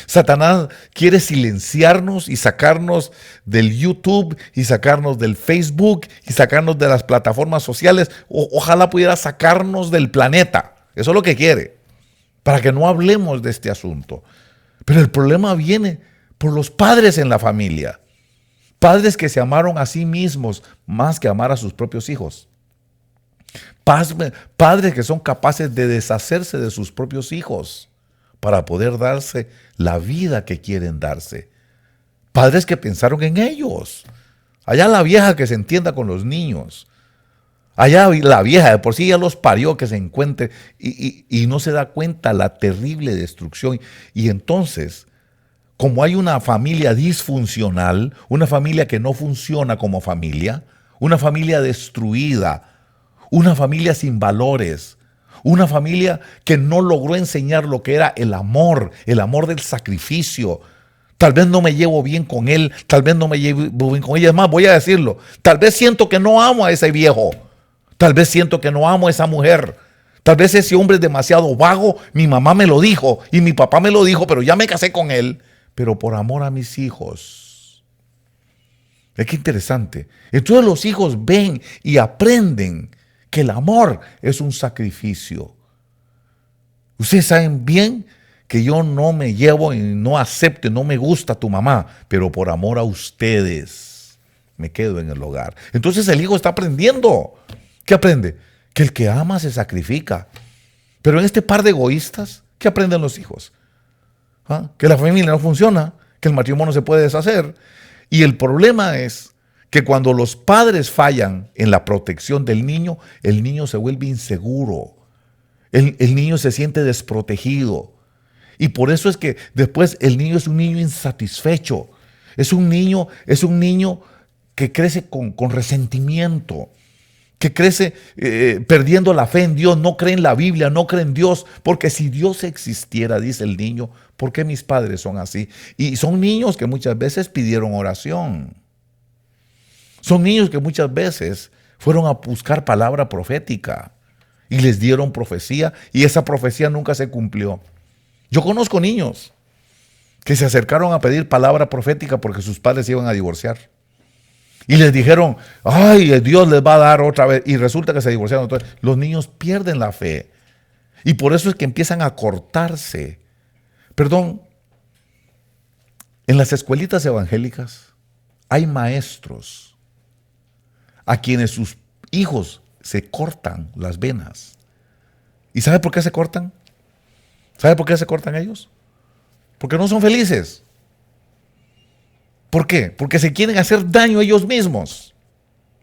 Satanás quiere silenciarnos y sacarnos del YouTube y sacarnos del Facebook y sacarnos de las plataformas sociales. Ojalá pudiera sacarnos del planeta. Eso es lo que quiere, para que no hablemos de este asunto. Pero el problema viene por los padres en la familia. Padres que se amaron a sí mismos más que amar a sus propios hijos. Padres que son capaces de deshacerse de sus propios hijos para poder darse la vida que quieren darse. Padres que pensaron en ellos. Allá la vieja que se entienda con los niños. Allá la vieja de por sí ya los parió, que se encuentre y no se da cuenta la terrible destrucción. Y entonces, como hay una familia disfuncional, una familia que no funciona como familia, una familia destruida, una familia sin valores, una familia que no logró enseñar lo que era el amor del sacrificio. Tal vez no me llevo bien con él, tal vez no me llevo bien con ella. Es más, voy a decirlo, tal vez siento que no amo a ese viejo, tal vez siento que no amo a esa mujer, tal vez ese hombre es demasiado vago, mi mamá me lo dijo y mi papá me lo dijo, pero ya me casé con él, pero por amor a mis hijos. Es que interesante. Entonces los hijos ven y aprenden que el amor es un sacrificio. Ustedes saben bien que yo no me llevo y no acepto y no me gusta tu mamá, pero por amor a ustedes me quedo en el hogar. Entonces el hijo está aprendiendo. ¿Qué aprende? Que el que ama se sacrifica. Pero en este par de egoístas, ¿qué aprenden los hijos? Que la familia no funciona, que el matrimonio se puede deshacer. Y el problema es que cuando los padres fallan en la protección del niño, el niño se vuelve inseguro. El niño se siente desprotegido. Y por eso es que después el niño es un niño insatisfecho. Es un niño que crece con resentimiento, que crece perdiendo la fe en Dios, no cree en la Biblia, no cree en Dios, porque si Dios existiera, dice el niño, ¿por qué mis padres son así? Y son niños que muchas veces pidieron oración. Son niños que muchas veces fueron a buscar palabra profética y les dieron profecía y esa profecía nunca se cumplió. Yo conozco niños que se acercaron a pedir palabra profética porque sus padres se iban a divorciar. Y les dijeron, ay, Dios les va a dar otra vez. Y resulta que se divorciaron. Entonces, los niños pierden la fe. Y por eso es que empiezan a cortarse. Perdón, en las escuelitas evangélicas hay maestros a quienes sus hijos se cortan las venas. ¿Y sabe por qué se cortan? ¿Sabe por qué se cortan ellos? Porque no son felices. ¿Por qué? Porque se quieren hacer daño a ellos mismos.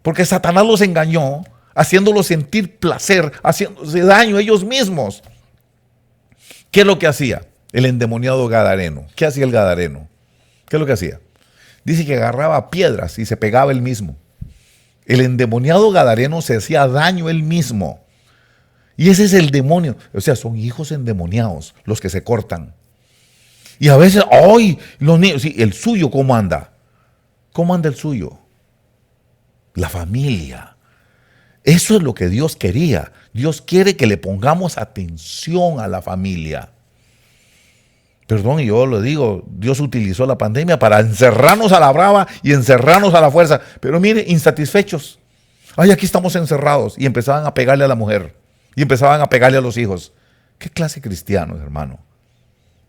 Porque Satanás los engañó, haciéndolos sentir placer, haciéndose daño a ellos mismos. ¿Qué es lo que hacía el endemoniado gadareno? ¿Qué hacía el gadareno? ¿Qué es lo que hacía? Dice que agarraba piedras y se pegaba él mismo. El endemoniado gadareno se hacía daño él mismo. Y ese es el demonio. O sea, son hijos endemoniados los que se cortan. Y a veces, ¡ay! Los niños, sí, el suyo, ¿cómo anda? ¿Cómo anda el suyo? La familia. Eso es lo que Dios quería. Dios quiere que le pongamos atención a la familia. Perdón, y yo lo digo, Dios utilizó la pandemia para encerrarnos a la brava y encerrarnos a la fuerza. Pero mire, insatisfechos. Ay, aquí estamos encerrados. Y empezaban a pegarle a la mujer. Y empezaban a pegarle a los hijos. ¿Qué clase de cristianos, hermano?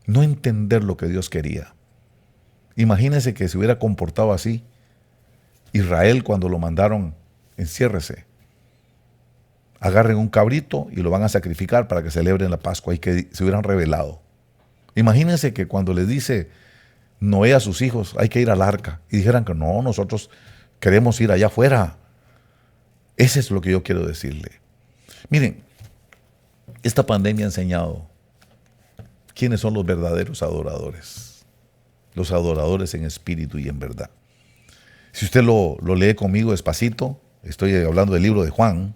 No entender lo que Dios quería. Imagínense que se hubiera comportado así Israel cuando lo mandaron, enciérrese. Agarren un cabrito y lo van a sacrificar para que celebren la Pascua y que se hubieran rebelado. Imagínense que cuando les dice Noé a sus hijos, hay que ir al arca, y dijeran que no, nosotros queremos ir allá afuera. Ese es lo que yo quiero decirle. Miren, esta pandemia ha enseñado quiénes son los verdaderos adoradores. Los adoradores en espíritu y en verdad. Si usted lo lee conmigo despacito, estoy hablando del libro de Juan.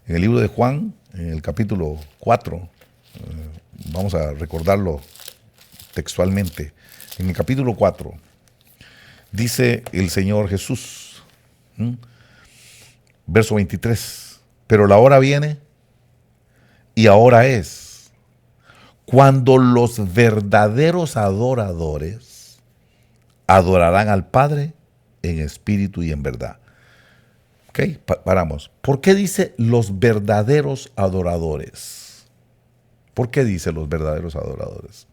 En el libro de Juan, en el capítulo 4, vamos a recordarlo textualmente. En el capítulo 4, dice el Señor Jesús, verso 23, pero la hora viene y ahora es, cuando los verdaderos adoradores adorarán al Padre en espíritu y en verdad. Ok, paramos. ¿Por qué dice los verdaderos adoradores? ¿Por qué dice los verdaderos adoradores?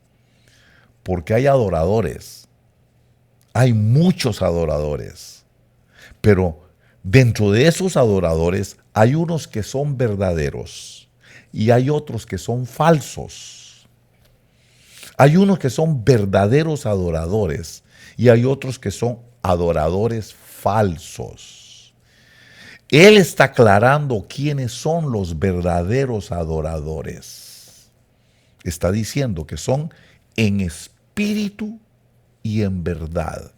Porque hay adoradores. Hay muchos adoradores. Pero dentro de esos adoradores hay unos que son verdaderos y hay otros que son falsos. Hay unos que son verdaderos adoradores y hay otros que son adoradores falsos. Él está aclarando quiénes son los verdaderos adoradores. Está diciendo que son en espíritu y en verdad.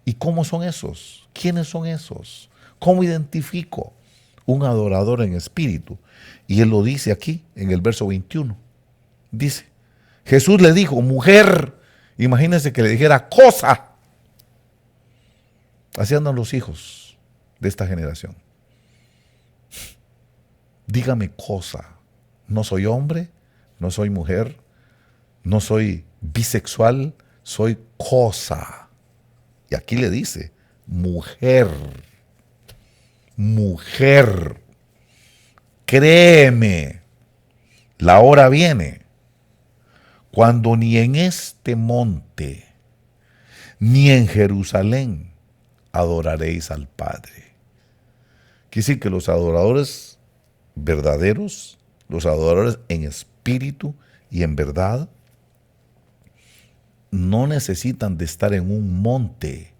¿Y cómo son esos? ¿Quiénes son esos? ¿Cómo identifico un adorador en espíritu? Y él lo dice aquí en el verso 21. Dice, Jesús le dijo, mujer, imagínense que le dijera cosa. Así andan los hijos de esta generación. Dígame cosa. No soy hombre, no soy mujer, no soy bisexual, soy cosa. Y aquí le dice, mujer, mujer, créeme, la hora viene cuando ni en este monte, ni en Jerusalén adoraréis al Padre. Quiere decir que los adoradores verdaderos, los adoradores en espíritu y en verdad, no necesitan de estar en un monte.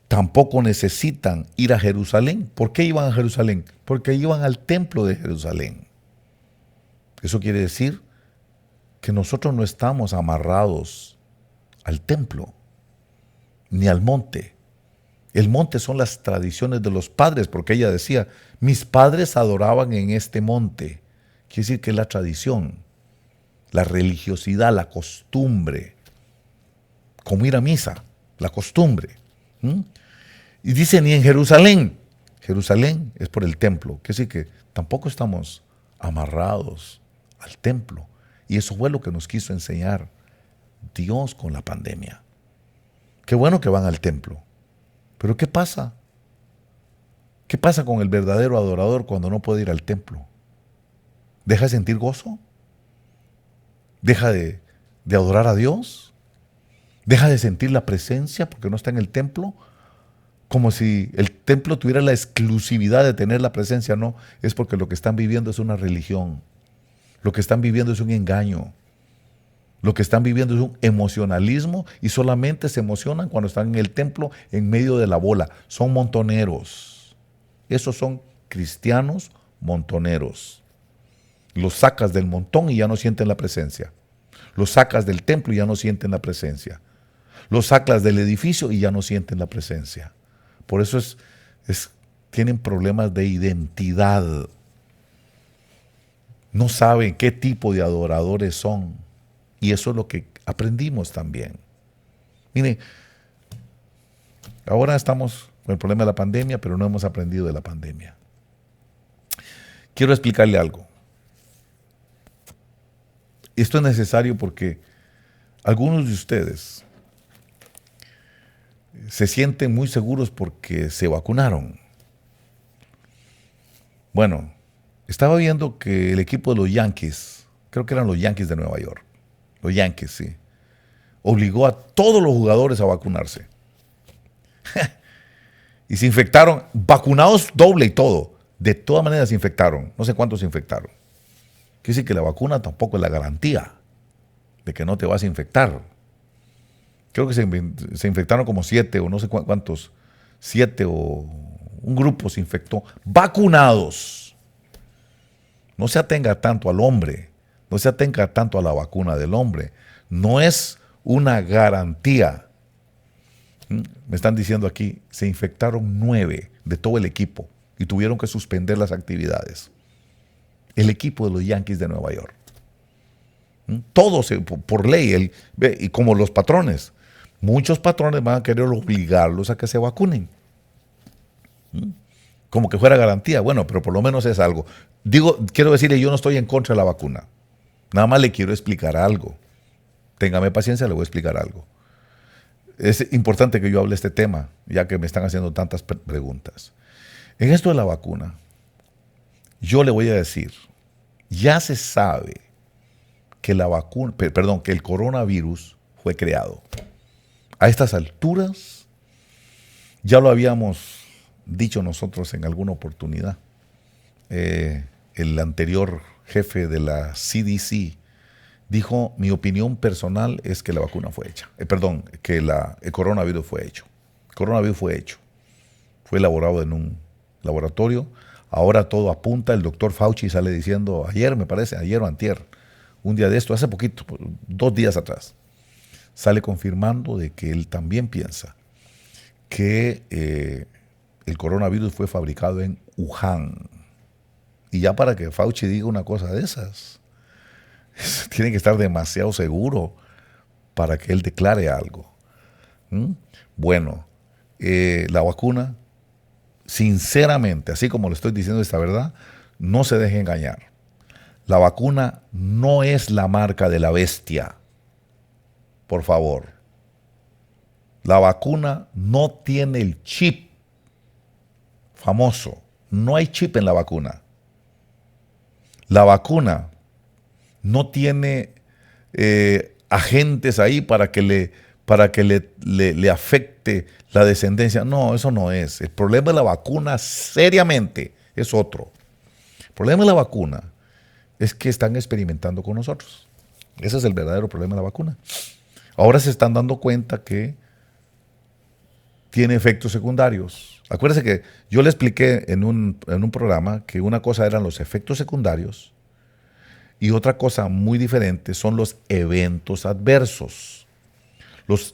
Tampoco necesitan ir a Jerusalén. ¿Por qué iban a Jerusalén? Porque iban al templo de Jerusalén. Eso quiere decir que nosotros no estamos amarrados al templo ni al monte. El monte son las tradiciones de los padres, porque ella decía, mis padres adoraban en este monte. Quiere decir que es la tradición, la religiosidad, la costumbre, como ir a misa, la costumbre. Y dice, ni en Jerusalén. Jerusalén es por el templo, quiere decir que tampoco estamos amarrados al templo. Y eso fue lo que nos quiso enseñar Dios con la pandemia. Qué bueno que van al templo. Pero ¿qué pasa? ¿Qué pasa con el verdadero adorador cuando no puede ir al templo? ¿Deja de sentir gozo? ¿Deja de adorar a Dios? ¿Deja de sentir la presencia porque no está en el templo? Como si el templo tuviera la exclusividad de tener la presencia. No, es porque lo que están viviendo es una religión. Lo que están viviendo es un engaño. Lo que están viviendo es un emocionalismo y solamente se emocionan cuando están en el templo en medio de la bola. Son montoneros. Esos son cristianos montoneros. Los sacas del montón y ya no sienten la presencia. Los sacas del templo y ya no sienten la presencia. Los sacas del edificio y ya no sienten la presencia. Por eso tienen problemas de identidad. No saben qué tipo de adoradores son. Y eso es lo que aprendimos también. Miren, ahora estamos con el problema de la pandemia, pero no hemos aprendido de la pandemia. Quiero explicarle algo. Esto es necesario porque algunos de ustedes se sienten muy seguros porque se vacunaron. Bueno, estaba viendo que el equipo de los Yankees, creo que eran los Yankees de Nueva York, los Yankees, sí, obligó a todos los jugadores a vacunarse. Y se infectaron, vacunados doble y todo. De todas maneras se infectaron. No sé cuántos se infectaron. Quiere decir que la vacuna tampoco es la garantía de que no te vas a infectar. Creo que se infectaron como 7 o no sé cuántos. 7 o un grupo se infectó. Vacunados. No se atenga tanto al hombre. No se atenga tanto a la vacuna del hombre. No es una garantía. Me están diciendo aquí, se infectaron 9 de todo el equipo y tuvieron que suspender las actividades. El equipo de los Yankees de Nueva York. Todos, por ley, y como los patrones. Muchos patrones van a querer obligarlos a que se vacunen. Como que fuera garantía. Bueno, pero por lo menos es algo. Quiero decirle, yo no estoy en contra de la vacuna. Nada más le quiero explicar algo. Téngame paciencia, le voy a explicar algo. Es importante que yo hable este tema, ya que me están haciendo tantas preguntas. En esto de la vacuna, yo le voy a decir, ya se sabe que que el coronavirus fue creado. A estas alturas, ya lo habíamos dicho nosotros en alguna oportunidad. El anterior jefe de la CDC dijo, mi opinión personal es que la vacuna fue hecha. Que el coronavirus fue hecho. El coronavirus fue hecho. Fue elaborado en un laboratorio. Ahora todo apunta. El doctor Fauci sale diciendo, ayer o antier, un día de esto, hace poquito, 2 días atrás, sale confirmando de que él también piensa que el coronavirus fue fabricado en Wuhan. Y ya para que Fauci diga una cosa de esas, tiene que estar demasiado seguro para que él declare algo. Bueno, la vacuna, sinceramente, así como le estoy diciendo esta verdad, no se deje engañar. La vacuna no es la marca de la bestia. Por favor. La vacuna no tiene el chip famoso. No hay chip en la vacuna. La vacuna no tiene agentes ahí para que le afecte la descendencia. No, eso no es. El problema de la vacuna seriamente es otro. El problema de la vacuna es que están experimentando con nosotros. Ese es el verdadero problema de la vacuna. Ahora se están dando cuenta que tiene efectos secundarios. Acuérdense que yo le expliqué en un programa que una cosa eran los efectos secundarios y otra cosa muy diferente son los eventos adversos.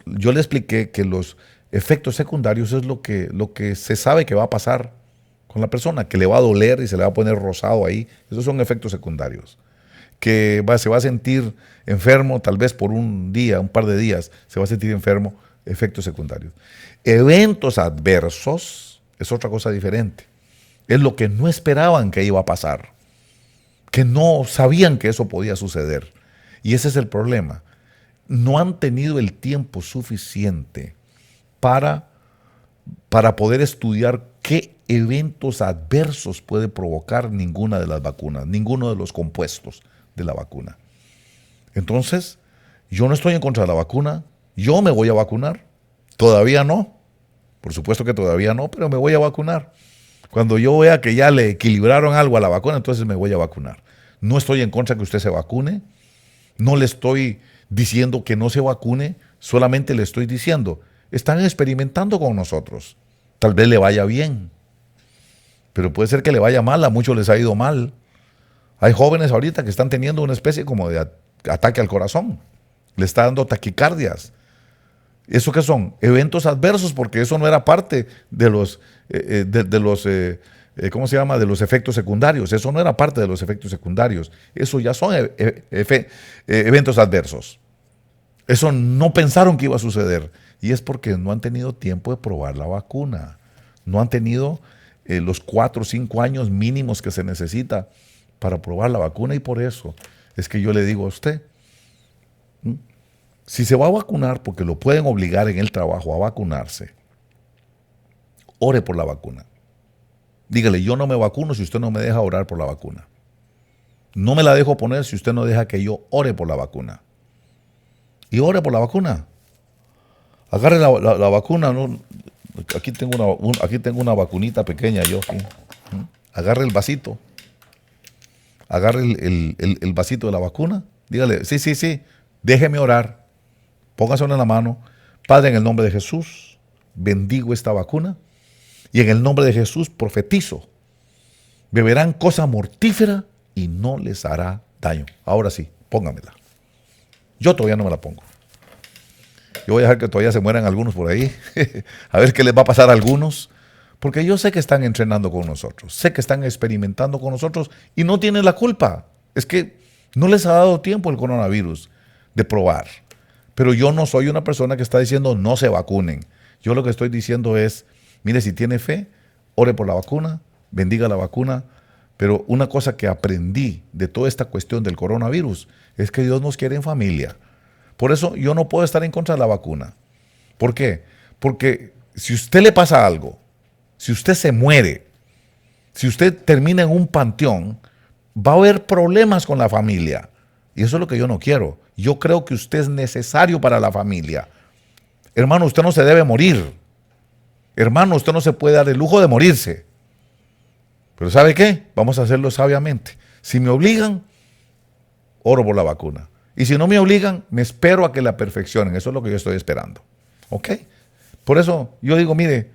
Yo le expliqué que los efectos secundarios es lo que se sabe que va a pasar con la persona, que le va a doler y se le va a poner rosado ahí. Esos son efectos secundarios. Que se va a sentir enfermo tal vez por un día, un par de días, se va a sentir enfermo, efectos secundarios. Eventos adversos es otra cosa diferente. Es lo que no esperaban que iba a pasar, que no sabían que eso podía suceder. Y ese es el problema. No han tenido el tiempo suficiente para para poder estudiar qué eventos adversos puede provocar ninguna de las vacunas, ninguno de los compuestos de la vacuna. Entonces, yo no estoy en contra de la vacuna, yo me voy a vacunar, todavía no, por supuesto que todavía no, pero me voy a vacunar. Cuando yo vea que ya le equilibraron algo a la vacuna, entonces me voy a vacunar. No estoy en contra de que usted se vacune, no le estoy diciendo que no se vacune, solamente le estoy diciendo, están experimentando con nosotros. Tal vez le vaya bien, pero puede ser que le vaya mal, a muchos les ha ido mal. Hay jóvenes ahorita que están teniendo una especie como de ataque al corazón, le está dando taquicardias. ¿Eso qué son? Eventos adversos, porque eso no era parte de los, ¿cómo se llama? De los efectos secundarios. Eso no era parte de los efectos secundarios. Eso ya son eventos adversos. Eso no pensaron que iba a suceder. Y es porque no han tenido tiempo de probar la vacuna. No han tenido los 4 o 5 años mínimos que se necesita para probar la vacuna. Y por eso es que yo le digo a usted, si se va a vacunar, porque lo pueden obligar en el trabajo a vacunarse, ore por la vacuna. Dígale, yo no me vacuno si usted no me deja orar por la vacuna. No me la dejo poner si usted no deja que yo ore por la vacuna. Y ore por la vacuna. Agarre la vacuna. ¿No? Aquí tengo una vacunita pequeña yo. Aquí. Agarre el vasito. Agarre el vasito de la vacuna. Dígale, sí, déjeme orar. Póngaselo en la mano. Padre, en el nombre de Jesús, bendigo esta vacuna y en el nombre de Jesús profetizo. Beberán cosa mortífera y no les hará daño. Ahora sí, póngamela. Yo todavía no me la pongo. Yo voy a dejar que todavía se mueran algunos por ahí. A ver qué les va a pasar a algunos. Porque yo sé que están entrenando con nosotros. Sé que están experimentando con nosotros y no tienen la culpa. Es que no les ha dado tiempo el coronavirus de probar. Pero yo no soy una persona que está diciendo no se vacunen. Yo lo que estoy diciendo es, mire, si tiene fe, ore por la vacuna, bendiga la vacuna. Pero una cosa que aprendí de toda esta cuestión del coronavirus es que Dios nos quiere en familia. Por eso yo no puedo estar en contra de la vacuna. ¿Por qué? Porque si a usted le pasa algo, si usted se muere, si usted termina en un panteón, va a haber problemas con la familia. Y eso es lo que yo no quiero. Yo creo que usted es necesario para la familia. Hermano, usted no se debe morir. Hermano, usted no se puede dar el lujo de morirse. Pero ¿sabe qué? Vamos a hacerlo sabiamente. Si me obligan, oro por la vacuna. Y si no me obligan, me espero a que la perfeccionen. Eso es lo que yo estoy esperando. ¿Ok? Por eso yo digo, mire,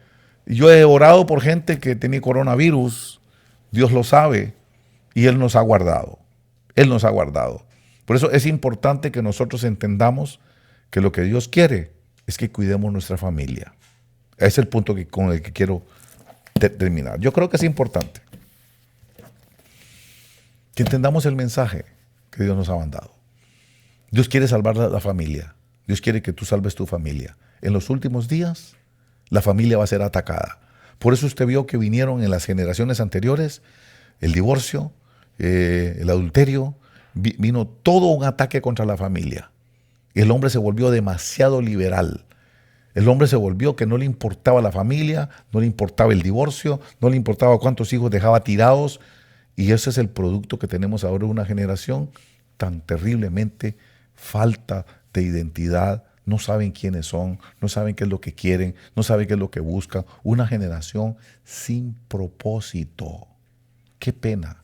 yo he orado por gente que tenía coronavirus. Dios lo sabe. Y Él nos ha guardado. Él nos ha guardado. Por eso es importante que nosotros entendamos que lo que Dios quiere es que cuidemos nuestra familia. Ese es el punto con el que quiero terminar. Yo creo que es importante que entendamos el mensaje que Dios nos ha mandado. Dios quiere salvar la familia. Dios quiere que tú salves tu familia. En los últimos días, la familia va a ser atacada. Por eso usted vio que vinieron en las generaciones anteriores el divorcio, el adulterio, vino todo un ataque contra la familia. El hombre se volvió demasiado liberal. El hombre se volvió que no le importaba la familia, no le importaba el divorcio, no le importaba cuántos hijos dejaba tirados. Y ese es el producto que tenemos ahora, una generación tan terriblemente falta de identidad. No saben quiénes son, no saben qué es lo que quieren, no saben qué es lo que buscan. Una generación sin propósito. Qué pena.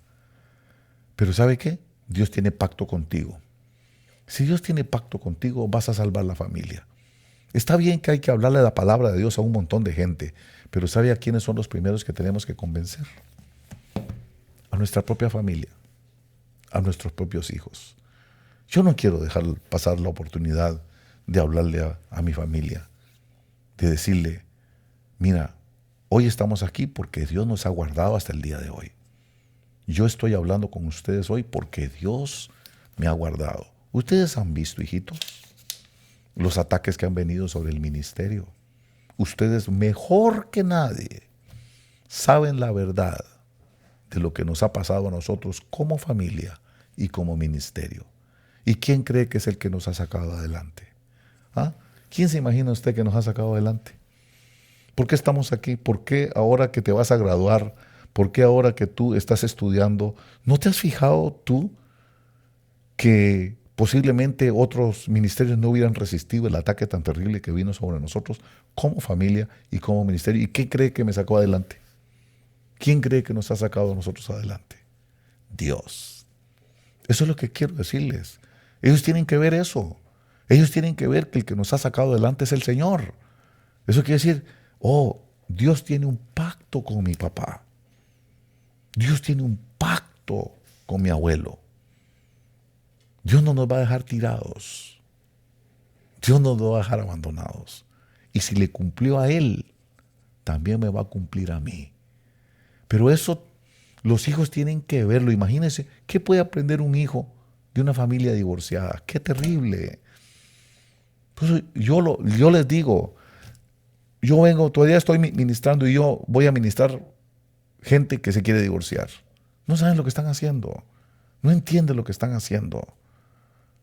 Pero ¿sabe qué? Dios tiene pacto contigo. Si Dios tiene pacto contigo, vas a salvar la familia. Está bien que hay que hablarle la palabra de Dios a un montón de gente, pero ¿sabe a quiénes son los primeros que tenemos que convencer? A nuestra propia familia, a nuestros propios hijos. Yo no quiero dejar pasar la oportunidad de hablarle a mi familia, de decirle, mira, hoy estamos aquí porque Dios nos ha guardado hasta el día de hoy. Yo estoy hablando con ustedes hoy porque Dios me ha guardado. Ustedes han visto, hijitos, los ataques que han venido sobre el ministerio. Ustedes mejor que nadie saben la verdad de lo que nos ha pasado a nosotros como familia y como ministerio. ¿Y quién cree que es el que nos ha sacado adelante? ¿Ah? ¿Quién se imagina usted que nos ha sacado adelante? ¿Por qué estamos aquí? ¿Por qué ahora que te vas a graduar? ¿Por qué ahora que tú estás estudiando? ¿No te has fijado tú que posiblemente otros ministerios no hubieran resistido el ataque tan terrible que vino sobre nosotros como familia y como ministerio? ¿Y qué cree que me sacó adelante? ¿Quién cree que nos ha sacado a nosotros adelante? Dios. Eso es lo que quiero decirles. Ellos tienen que ver eso. Ellos tienen que ver que el que nos ha sacado adelante es el Señor. Eso quiere decir, oh, Dios tiene un pacto con mi papá. Dios tiene un pacto con mi abuelo. Dios no nos va a dejar tirados. Dios no nos va a dejar abandonados. Y si le cumplió a él, también me va a cumplir a mí. Pero eso los hijos tienen que verlo. Imagínense, ¿qué puede aprender un hijo de una familia divorciada? ¡Qué terrible! Pues yo les digo, yo vengo, todavía estoy ministrando y yo voy a ministrar gente que se quiere divorciar. No saben lo que están haciendo. No entienden lo que están haciendo.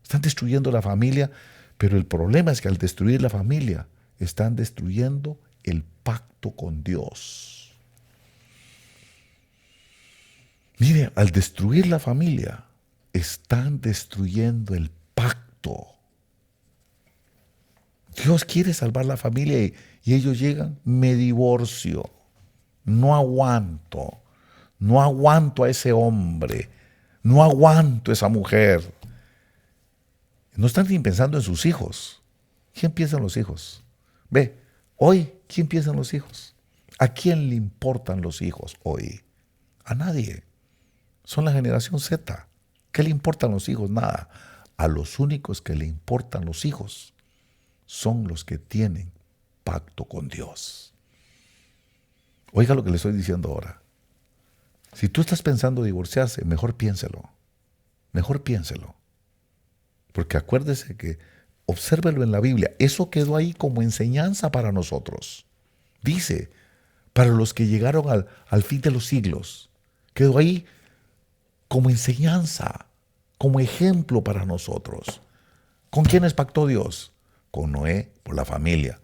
Están destruyendo la familia, pero el problema es que al destruir la familia, están destruyendo el pacto con Dios. Mire, al destruir la familia, están destruyendo el pacto. Dios quiere salvar la familia y ellos llegan, me divorcio, no aguanto a ese hombre, no aguanto a esa mujer. No están ni pensando en sus hijos. ¿Quién piensa en los hijos? Ve, hoy, ¿quién piensa en los hijos? ¿A quién le importan los hijos hoy? A nadie. Son la generación Z. ¿Qué le importan los hijos? Nada. A los únicos que le importan los hijos son los que tienen pacto con Dios. Oiga lo que le estoy diciendo ahora. Si tú estás pensando divorciarse, mejor piénselo. Mejor piénselo. Porque acuérdese que, obsérvelo en la Biblia, eso quedó ahí como enseñanza para nosotros. Dice, para los que llegaron al fin de los siglos. Quedó ahí como enseñanza, como ejemplo para nosotros. ¿Con quiénes pactó Dios? Con Noé, por la familia.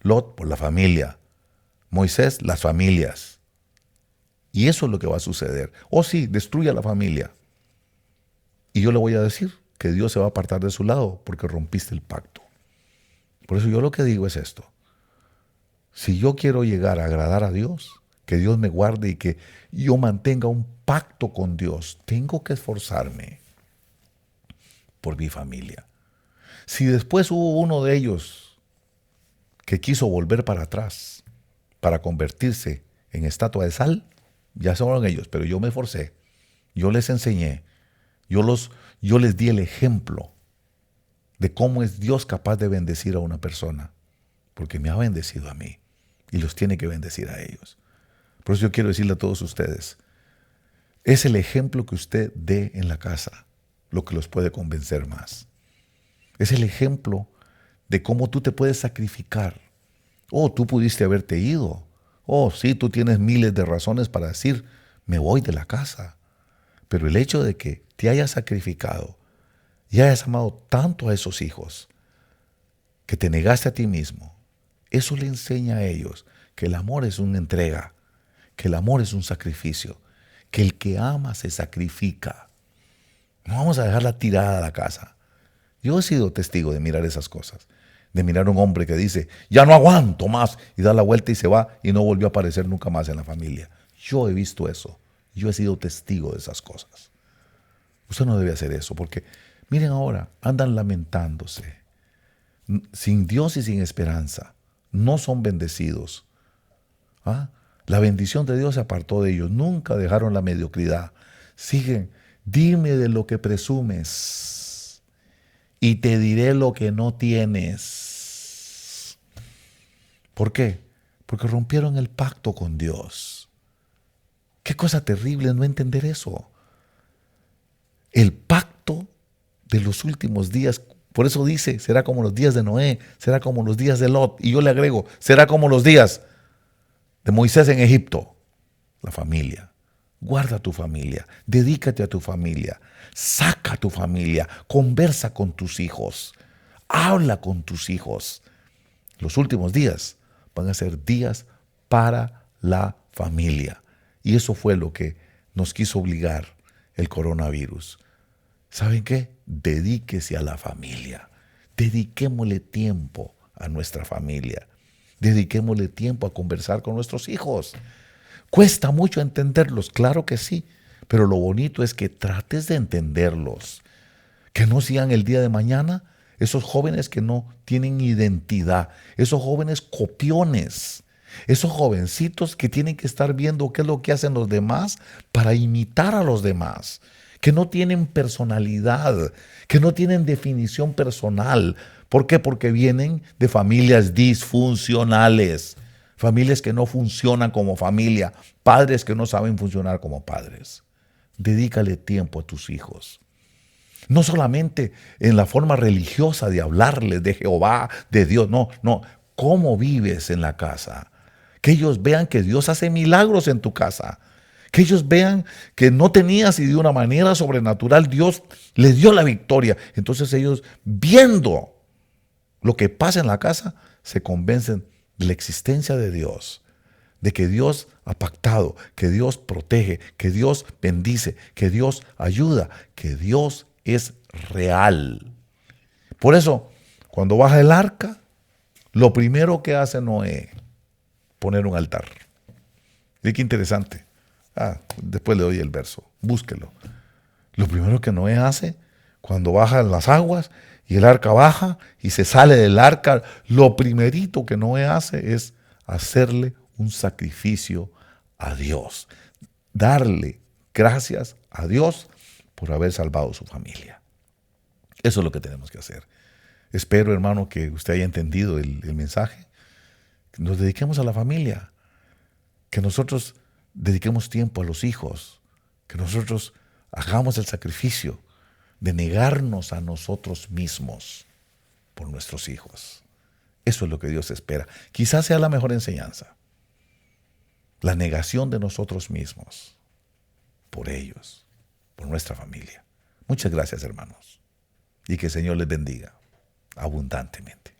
Lot, por la familia. Moisés, las familias. Y eso es lo que va a suceder. Oh sí, destruya la familia. Y yo le voy a decir que Dios se va a apartar de su lado porque rompiste el pacto. Por eso yo lo que digo es esto. Si yo quiero llegar a agradar a Dios, que Dios me guarde y que yo mantenga un pacto con Dios, tengo que esforzarme por mi familia. Si después hubo uno de ellos que quiso volver para atrás para convertirse en estatua de sal, ya son ellos, pero yo me esforcé, yo les enseñé, yo les di el ejemplo de cómo es Dios capaz de bendecir a una persona, porque me ha bendecido a mí y los tiene que bendecir a ellos. Por eso yo quiero decirle a todos ustedes, es el ejemplo que usted dé en la casa lo que los puede convencer más. Es el ejemplo de cómo tú te puedes sacrificar. Oh, tú pudiste haberte ido. Oh, sí, tú tienes miles de razones para decir, me voy de la casa. Pero el hecho de que te hayas sacrificado y hayas amado tanto a esos hijos, que te negaste a ti mismo, eso le enseña a ellos que el amor es una entrega, que el amor es un sacrificio, que el que ama se sacrifica. No vamos a dejarla tirada a la casa. Yo he sido testigo de mirar esas cosas, de mirar a un hombre que dice, ya no aguanto más, y da la vuelta y se va y no volvió a aparecer nunca más en la familia. Yo he visto eso, yo he sido testigo de esas cosas. Usted no debe hacer eso, porque miren ahora, andan lamentándose, sin Dios y sin esperanza, no son bendecidos. ¿Ah? La bendición de Dios se apartó de ellos, nunca dejaron la mediocridad. Siguen, dime de lo que presumes y te diré lo que no tienes. ¿Por qué? Porque rompieron el pacto con Dios. Qué cosa terrible no entender eso. El pacto de los últimos días, por eso dice, será como los días de Noé, será como los días de Lot. Y yo le agrego, será como los días de Moisés en Egipto. La familia. Guarda tu familia, dedícate a tu familia, saca a tu familia, conversa con tus hijos, habla con tus hijos. Los últimos días van a ser días para la familia. Y eso fue lo que nos quiso obligar el coronavirus. ¿Saben qué? Dedíquese a la familia. Dediquémosle tiempo a nuestra familia. Dediquémosle tiempo a conversar con nuestros hijos. Cuesta mucho entenderlos, claro que sí, pero lo bonito es que trates de entenderlos. Que no sigan el día de mañana esos jóvenes que no tienen identidad, esos jóvenes copiones, esos jovencitos que tienen que estar viendo qué es lo que hacen los demás para imitar a los demás, que no tienen personalidad, que no tienen definición personal. ¿Por qué? Porque vienen de familias disfuncionales, familias que no funcionan como familia, padres que no saben funcionar como padres. Dedícale tiempo a tus hijos. No solamente en la forma religiosa de hablarles de Jehová, de Dios, no. ¿Cómo vives en la casa? Que ellos vean que Dios hace milagros en tu casa. Que ellos vean que no tenías y de una manera sobrenatural Dios les dio la victoria. Entonces ellos, viendo lo que pasa en la casa, se convencen de la existencia de Dios, de que Dios ha pactado, que Dios protege, que Dios bendice, que Dios ayuda, que Dios es real. Por eso, cuando baja el arca, lo primero que hace Noé, poner un altar. Y qué interesante. Después le doy el verso, búsquelo. Lo primero que Noé hace, cuando bajan las aguas y el arca baja y se sale del arca, lo primerito que Noé hace es hacerle un sacrificio a Dios. Darle gracias a Dios por haber salvado su familia. Eso es lo que tenemos que hacer. Espero, hermano, que usted haya entendido el mensaje. Que nos dediquemos a la familia. Que nosotros dediquemos tiempo a los hijos. Que nosotros hagamos el sacrificio de negarnos a nosotros mismos por nuestros hijos. Eso es lo que Dios espera. Quizás sea la mejor enseñanza. La negación de nosotros mismos por ellos, por nuestra familia. Muchas gracias, hermanos. Y que el Señor les bendiga abundantemente.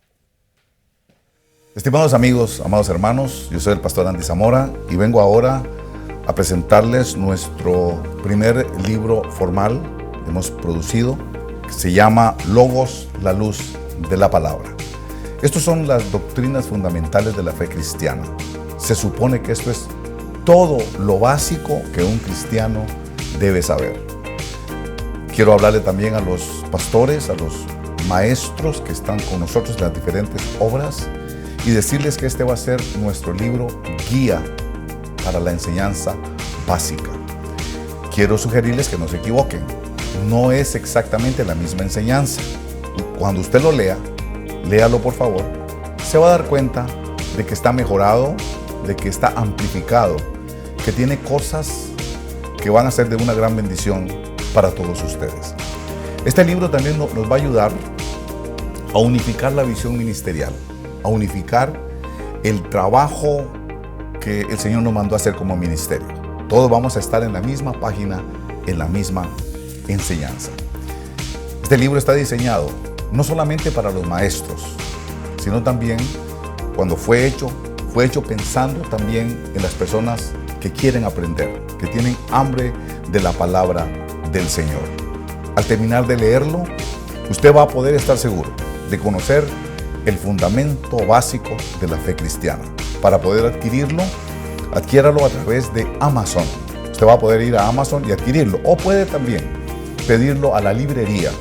Estimados amigos, amados hermanos, yo soy el pastor Andy Zamora y vengo ahora a presentarles nuestro primer libro formal que hemos producido, que se llama Logos, la luz de la palabra. Estas son las doctrinas fundamentales de la fe cristiana. Se supone que esto es todo lo básico que un cristiano debe saber. Quiero hablarle también a los pastores, a los maestros que están con nosotros en las diferentes obras y decirles que este va a ser nuestro libro guía para la enseñanza básica. Quiero sugerirles que no se equivoquen. No es exactamente la misma enseñanza. Cuando usted lo lea, léalo por favor, se va a dar cuenta de que está mejorado, de que está amplificado, que tiene cosas que van a ser de una gran bendición para todos ustedes. Este libro también nos va a ayudar a unificar la visión ministerial, a unificar el trabajo que el Señor nos mandó a hacer como ministerio. Todos vamos a estar en la misma página, en la misma enseñanza. Este libro está diseñado no solamente para los maestros, sino también cuando fue hecho pensando también en las personas que quieren aprender, que tienen hambre de la palabra del Señor. Al terminar de leerlo, usted va a poder estar seguro de conocer el fundamento básico de la fe cristiana. Para poder adquirirlo, adquiéralo a través de Amazon. Usted va a poder ir a Amazon y adquirirlo, o puede también pedirlo a la librería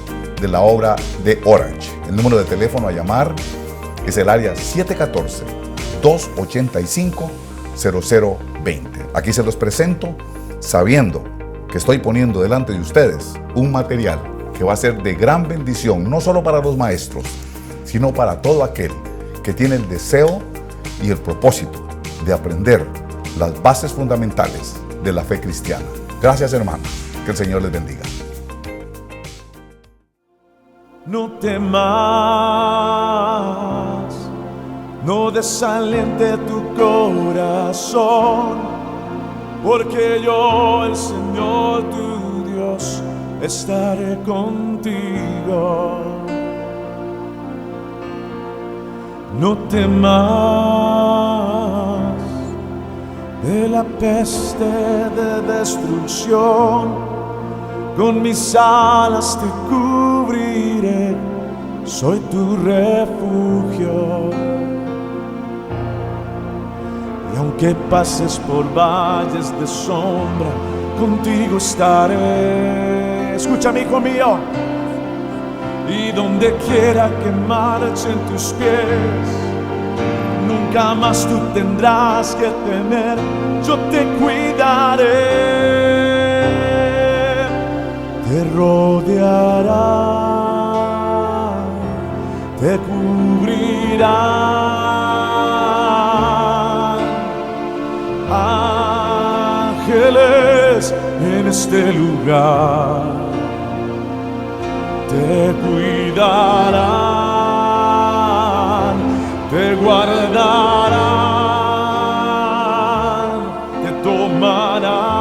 de la obra de Orange. El número de teléfono a llamar es el área 714-285-0020. Aquí se los presento sabiendo que estoy poniendo delante de ustedes un material que va a ser de gran bendición, no solo para los maestros, sino para todo aquel que tiene el deseo y el propósito de aprender las bases fundamentales de la fe cristiana. Gracias, hermanos. Que el Señor les bendiga. No temas, no desaliente tu corazón, porque yo, el Señor tu Dios, estaré contigo. No temas de la peste de destrucción, con mis alas te cubriré, soy tu refugio. Y aunque pases por valles de sombra, contigo estaré. Escúchame, hijo mío. Y donde quiera que marchen tus pies, nunca más tú tendrás que temer, yo te cuidaré. Te rodeará, te cubrirá. Ángeles en este lugar te cuidarán, te guardarán, te tomarán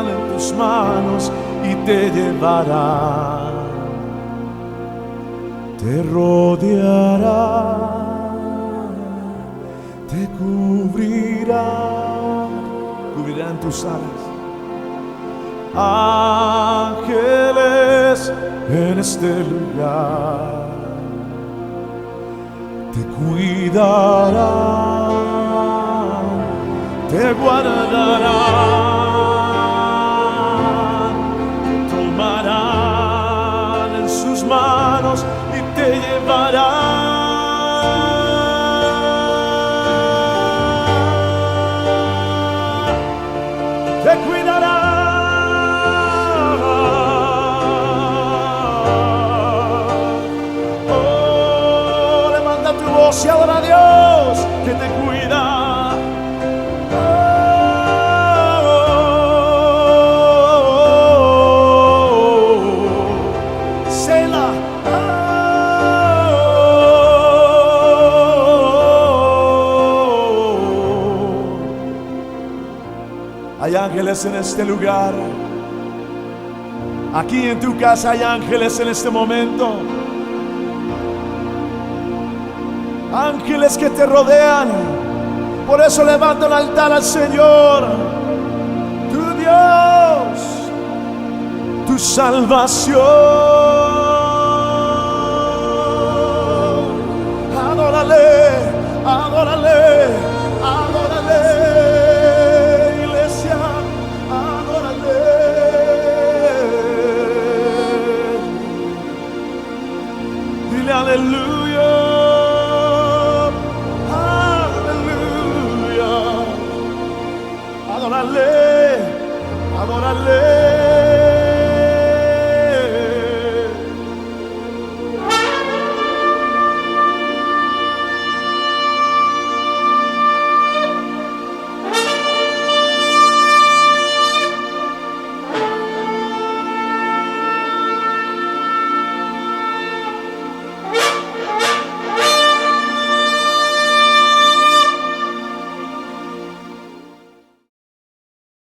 en tus manos y te llevarán. Te rodearán, te cubrirán, cubrirán tus alas. Ángeles en este lugar te cuidarán, te guardarán, te tomarán en sus manos y te llevarán. Te cuidarán. Y adora a Dios que te cuida. Selah. Hay ángeles en este lugar. Aquí en tu casa hay ángeles en este momento. Ángeles que te rodean. Por eso levanta un altar al Señor, tu Dios, tu salvación. Adórale, adórale, adórale, iglesia, adórale. Dile aleluya. Adórale, adórale.